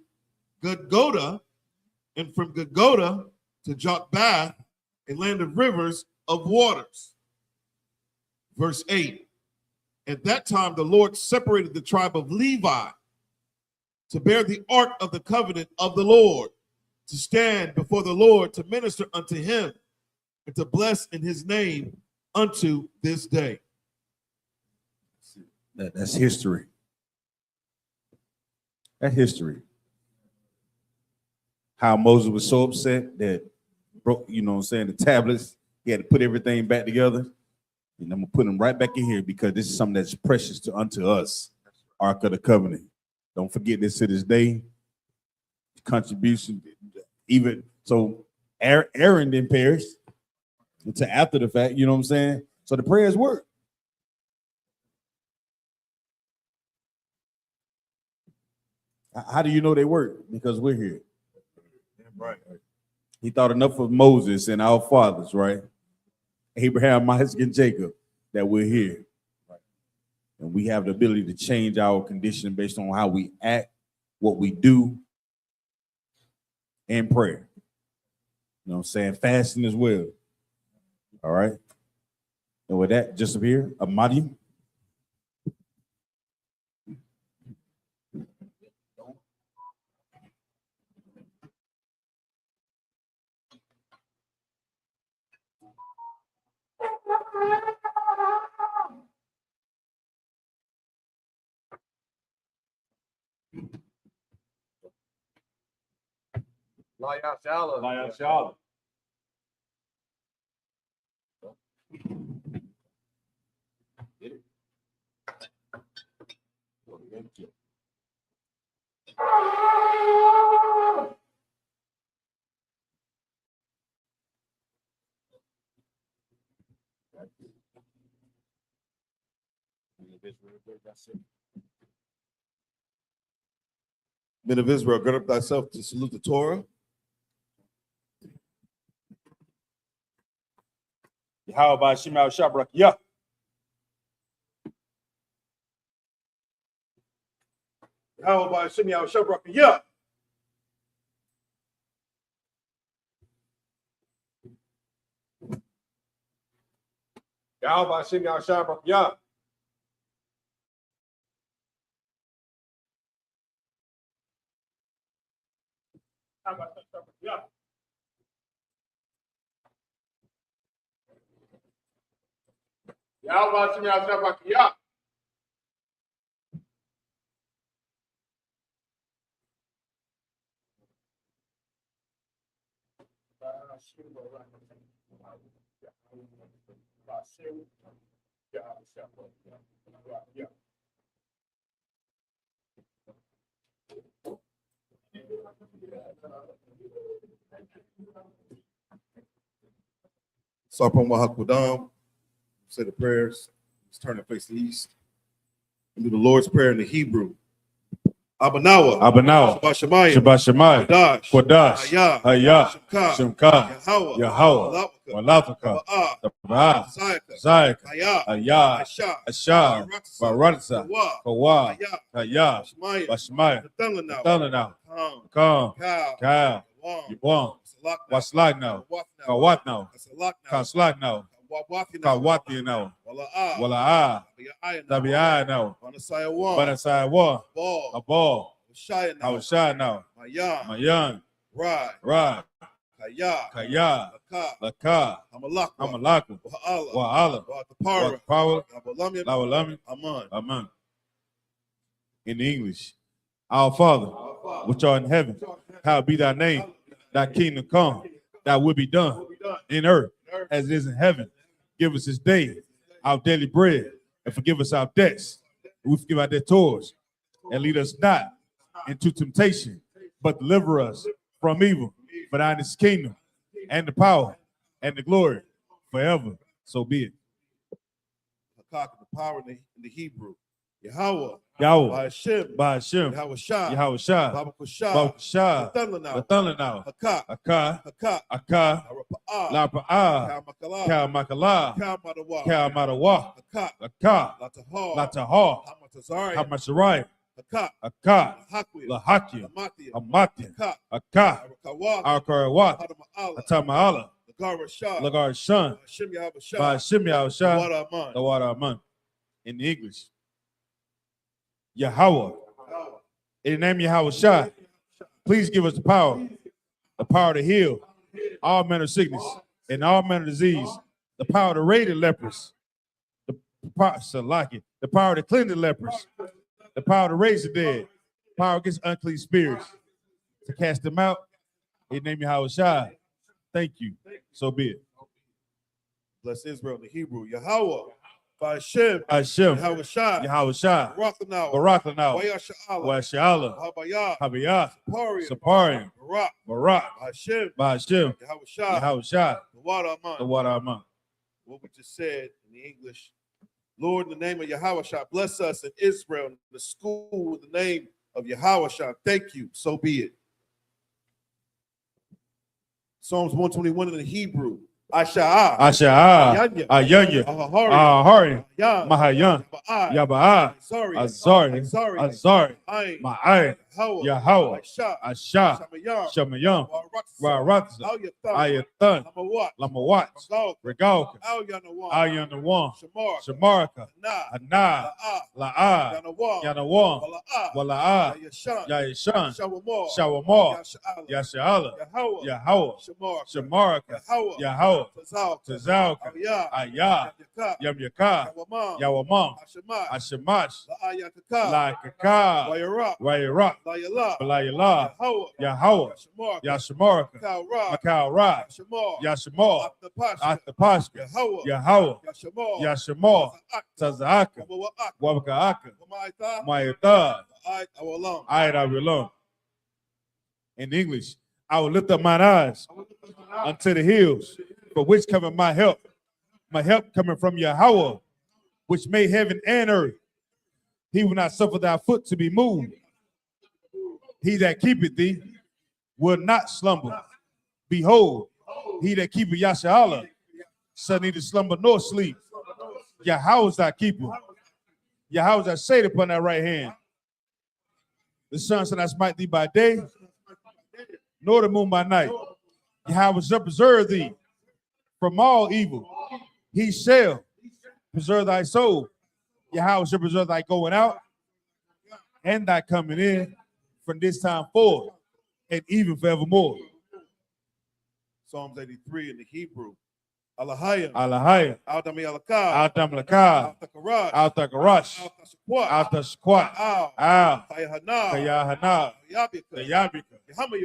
Gudgoda, and from Gudgoda to Jotbath, a land of rivers of waters. Verse 8. At that time the Lord separated the tribe of Levi to bear the ark of the covenant of the Lord, to stand before the Lord, to minister unto him, and to bless in his name unto this day. That's history. That's history. How Moses was so upset that broke, you know what I'm saying, the tablets. He had to put everything back together. And I'm gonna put them right back in here because this is something that's precious unto us, Ark of the Covenant. Don't forget this to this day. Contribution, even so, Aaron didn't perish until after the fact. You know what I'm saying? So the prayers work. How do you know they work? Because we're here. Right. He thought enough of Moses and our fathers, right? Abraham, Isaac, and Jacob, that we're here. Right? And we have the ability to change our condition based on how we act, what we do, and prayer. You know what I'm saying? Fasting as well. All right. And with that, just up here, Amadi. YAHANNA. Men of Israel, gird up thyself to salute the Torah. Yahweh by Shem Al-Shabrak. Yeah. How by Shimei Al-Shabrak? Yeah. Yahweh Shem Shabrak Yah. Yeah. Yahweh Shem Shabbat Yah. Sarpon Wahakwadam. Say the prayers. Let's turn and face the east. And do the Lord's Prayer in the Hebrew. Abanawa. Abanawa. Shabbat Shabbat Shemayim. Kodash. Hayah. Hayah. Shemka. Yahweh. Yahweh. Walafaka. Tabah. Zayik. Hayah. Ashah. Baratza. Kawa. Hayah. Bashmaya. Thalana. Kam. Kal. Yibon. Waslag now. Kawat now. Kaslag now. Kawati now. Wala'a. Tabi'a now. Banasai wa. A ball. Hawashai now. Mayan. Rad. Kaya. Laka. Amalaka. Wa'ala. Power. Lawalami. Aman. In English. Our Father, which art in heaven, hallowed be thy name. Thy kingdom come. Thy will be done in earth as it is in heaven. Give us this day our daily bread, and forgive us our debts. And we forgive our debtors, and lead us not into temptation, but deliver us from evil. For thine is the kingdom, and the power, and the glory, forever. So be it. The power in the Hebrew. Yahweh. Yahweh. By Hashem. Yahweh Yahweh Shah. Babakushah. The thunder now. Haka. Aka. Lapa. Kal Makala. Kal Madawa. Aka. Latahar. Hamasharai. Aka. Lahaki. Amati. Aka. Akarawat. Atama'ala. Lagar Shan. By Hashem Yahushua. The water Aman. In English. Yahweh. In the name of Yahushua, please give us the power to heal all manner of sickness and all manner of disease, the power to raise the lepers, the power to cleanse the lepers, the power to raise the dead, power against unclean spirits, to cast them out. In the name of Yahushua, thank you. So be it. Bless Israel in the Hebrew. Yahweh. By Hashem. Yahushua. Barakanau. Washala. Habiyah. Saparian. Barak. By Hashem. Yahushua. The water Aman. What we just said in the English. Lord, in the name of Yahushua, bless us in Israel, in the school, in the name of Yahushua. Thank you. So be it. Psalms 121 in the Hebrew. Asha'a, Ayanya, Ahari, Mahayan, Yaba'a, Azari, Ma'ai, Yahweh, Asha, Shamayam, Waratza, Ayathan, Lamawat, Regalka, Ayanawan, Shamarka, Ana, La'a, Yanawam, Wala'a, Yayashan, Shawamar, Yashala, Yahweh, Shamarka, Yahweh, Tazalka, Ayah, Yam Yaka, Yawamam, Ashamash, Laikaka, Wayara, Balayala, Yahweh, Yashamaraka, Macau Ra, Yashamar, Atapashka, Yahweh, Yashamar, Tazaka, Wabakaaka, Mayata, I belong. In English, I will lift up mine eyes unto the hills, for which cometh my help. My help coming from Yahweh, which made heaven and earth. He will not suffer thy foot to be moved. He that keepeth thee will not slumber. Behold, he that keepeth Yashala shall neither slumber nor sleep. Yahweh is thy keeper. Yahweh is thy shade upon thy right hand. The sun shall not smite thee by day, nor the moon by night. Yahweh shall preserve thee from all evil. He shall preserve thy soul. Yahweh shall preserve thy going out and thy coming in from this time forward and even forevermore. Psalms 83 in the Hebrew. Alahaya. Alahaya. Aldam Yalaka. Aldam Laka. Altakarash. Altakarash. Altasquat. Al. Kayahana. Kayahana. Yabika. Yabika. Yahama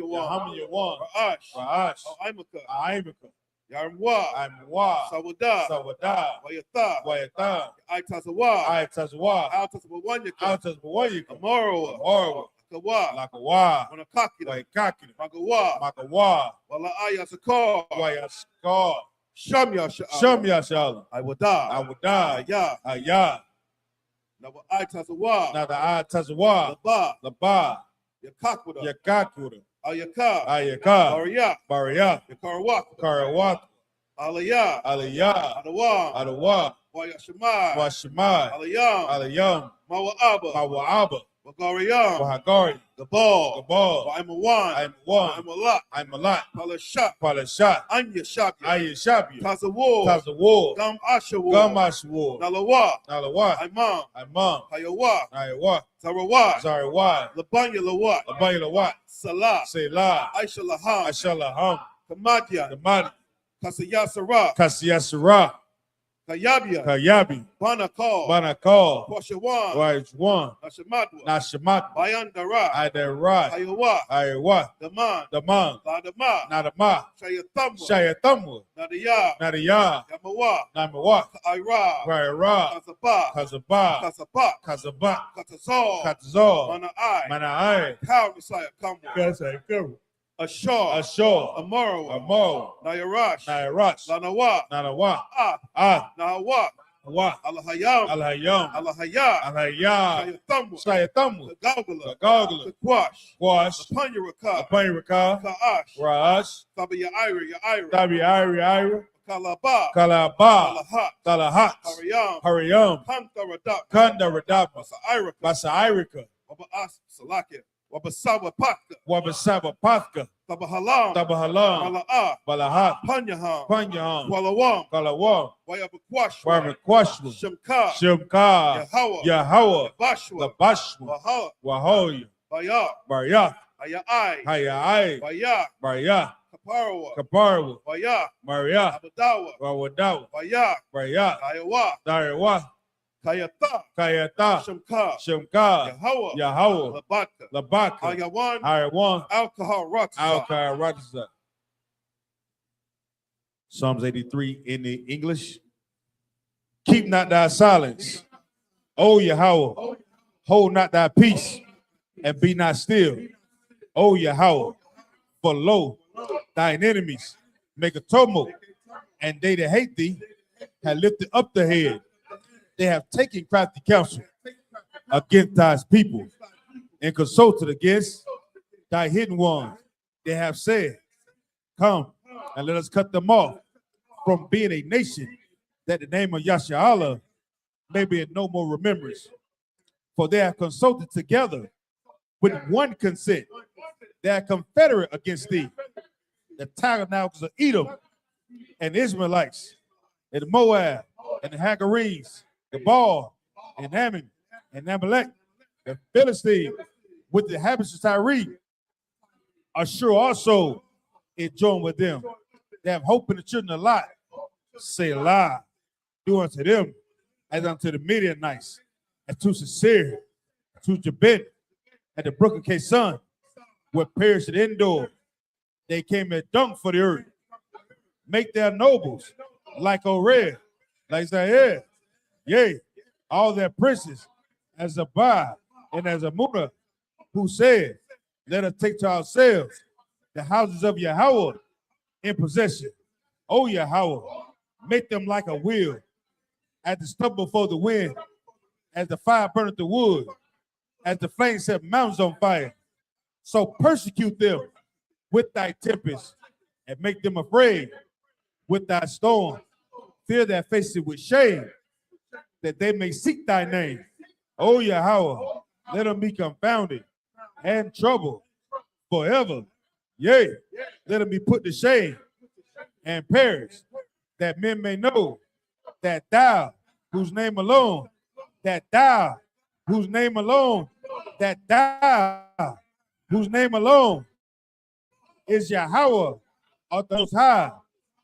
Yawan. Ra'ash. Ra'ash. Aimaka. Aimaka. Yarmwa. Amwa. Sawada. Sawada. Wayata. Wayata. Aitazawa. Aitazawa. Altasawanyaka. Altasawanyaka. Amorowa. Amorowa. Kawa. Lakawa. Wanakakida. Waikakida. Magawa. Makawa. Wala Ayasakar. Wayaskar. Shamya Shamya. I will die. I would die. Aya. Aya. Now Aitazawa. Now the Aitazawa. Laba. Laba. Yakakuda. Yakakuda. Ayaka. Ayaka. Baria. Baria. Yakarawak. Karawak. Alaya. Aliyah. Adawa. Adawa. Wayashimai. Washimai. Alayam. Aliyam. Mawaaba. Mawaaba. Wagariyam. Wahagari. Gabal. Gabal. I'm a one. I'm one. I'm a lot. I'm a lot. Palashat. Palashat. Anya Shabya. I.S.U.P.K. Tazawo. Tazawo. Gam Ashawo. Gamashwo. Nalawa. Nalawa. Imam. Imam. Hayawa. Ayawa. Zarawa. Zarawa. Labanya Lawat. Abayalawat. Salah. Selah. Aisha Laham. Ashalaham. Kamadya. Damadi. Kasayasara. Kasiyasara. Kayabya. Kayabi. Banakal. Banakal. Kwashawan. Rajwan. Nashamatwa. Nashamat. Bayandara. Idarat. Hayawa. Ayawa. Daman. Daman. Ladama. Nadama. Shayatamwa. Shayatamwa. Nadiya. Nadiya. Yamawa. Namawa. Ira. Raira. Kazaba. Kazaba. Kasapa. Kazaba. Katazal. Katazal. Mana'ai. Mana'ai. Cow Messiah Kamwa. Kasai. Ashar. Ashor. Amarawa. Amo. Nayarash. Nairash. Lanawa. Nanawa. Ah. Nahawa. Wa. Alahayam. Alhayam. Alahaya. Alhayam. Shayatamwa. Shayatamwa. Gagala. Gagala. Kwash. Wash. Panyaraka. Apayuraka. Ka'ash. Rash. Taba Yaira. Yaira. Tabi Ira. Kalaba. Kalaba. Alahat. Talahat. Hariyam. Hariyam. Kantaradap. Kanda Radapa. Masa Iraka. Masa Irika. Waba As. Salakia. Waba Sawa Paka. Wabasaba Pathka. Taba Halam. Tabahalam. Mala'a. Balahat. Panyaham. Panyaham. Walawam. Kalawam. Wayabakwash. Warmakwashwa. Shemka. Shimka. Yahawa. Yahweh. Bashwa. Labashwa. Waha. Wahoya. Baya. Barya. Ayai. Hayai. Baya. Barya. Kaparawa. Kaparwa. Baya. Maria. Abadawa. Wawadawa. Baya. Barya. Ayawa. Dariwa. Kayata. Kayata. Shemka. Shimka. Yahawa. Yahweh. Labaka. Labaka. Ayawan. Ayawan. Alcohol Rots. Alkar Radza. Psalms 83 in the English. Keep not thy silence, O Yahweh. Hold not thy peace, and be not still, O Yahweh. For lo, thine enemies make a tumult, and they that hate thee have lifted up the head. They have taken crafty counsel against thy people, and consulted against thy hidden ones. They have said, come, and let us cut them off from being a nation, that the name of Yashala may be in no more remembrance. For they have consulted together with one consent. They are confederate against thee. The tabernacles of Edom and Israelites and Moab and the Hagarenes, the Baal and Ammon and Amalek, the Philistines with the inhabitants of Tyre are sure also it joined with them. They have hope in the children of Lot. Selah. do unto them as unto the Midianites, and to Sisera, to Jabin, at the brook of Kason, where perished at Endor. They came at dung for the earth. Make their nobles like Oreb, like Zaire, yea, all their princes as Abad and as Amunah, who said, let us take to ourselves the houses of Yahweh in possession. O Yahweh, make them like a wheel, as the stubble before the wind, as the fire burneth the wood, as the flame set mountains on fire. So persecute them with thy tempest, and make them afraid with thy storm. Fear their faces with shame, that they may seek thy name. O Yahweh, let them be confounded and troubled forever. Yea, let them be put to shame and perish, that men may know that thou, whose name alone, that thou, whose name alone, that thou, whose name alone is Yahweh of the Most High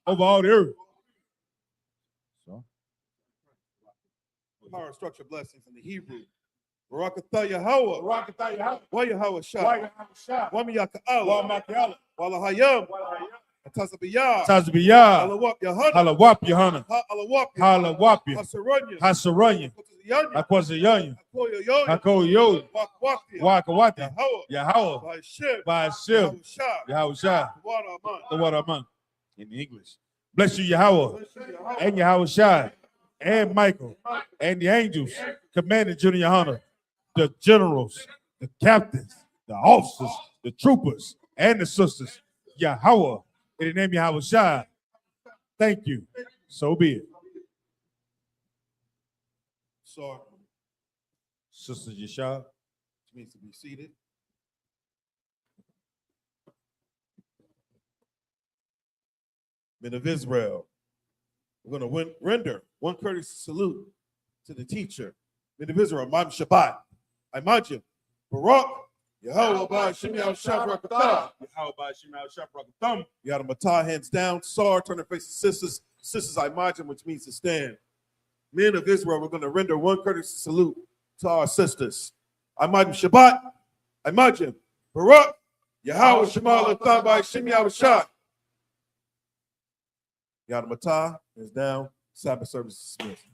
over all the earth. Power, structure, blessings in the Hebrew. Barakatah Yahweh. Barakatah Yahweh. Wa Yahweh Shah. YAHANNA. Wa Miyaka'Allah. Wa Makayala. Wa Lahayam. Atazabiyah. Tazbiyah, Alawap Yahanna. Halawap Yahanna, Alawap Halawap Hasaranya. Hasaranya, Akwazayanya, Hakoyoyo. Hakoyo, Wakwati. Wakawati, Yahweh. Yahweh, By Ba'ashim, Yahweh Yahushua, Shah. Wadaman. the word of man in English. Bless you, Yahweh, and Yahushua, and Michael, and the angels, commanding Junior Yahanna, the generals, the captains, the officers, the troopers, and the sisters. Yahweh, in the name of Yahushua. Thank you. So be it. So, Sister Yeshua. which means to be seated. Men of Israel, we're going to render one courteous salute to the teacher. Men of Israel, Imam Shabbat, Imajim, Barak, Yahweh, Ba'ashim, Yahushua, Barakatah. Yahweh Ba'ashim Yahushua Barakatah. Yadamatah, hands down. Sar, turn their faces to sisters. Sisters, Imajim, which means to stand. Men of Israel, we're going to render one courteous salute to our sisters. Imajim Shabbat, Imajim, Barak, Yahweh, Shema, Latah, Ba'ashim, Yahushua. Yadamatah, hands down. Sabbath service dismissed.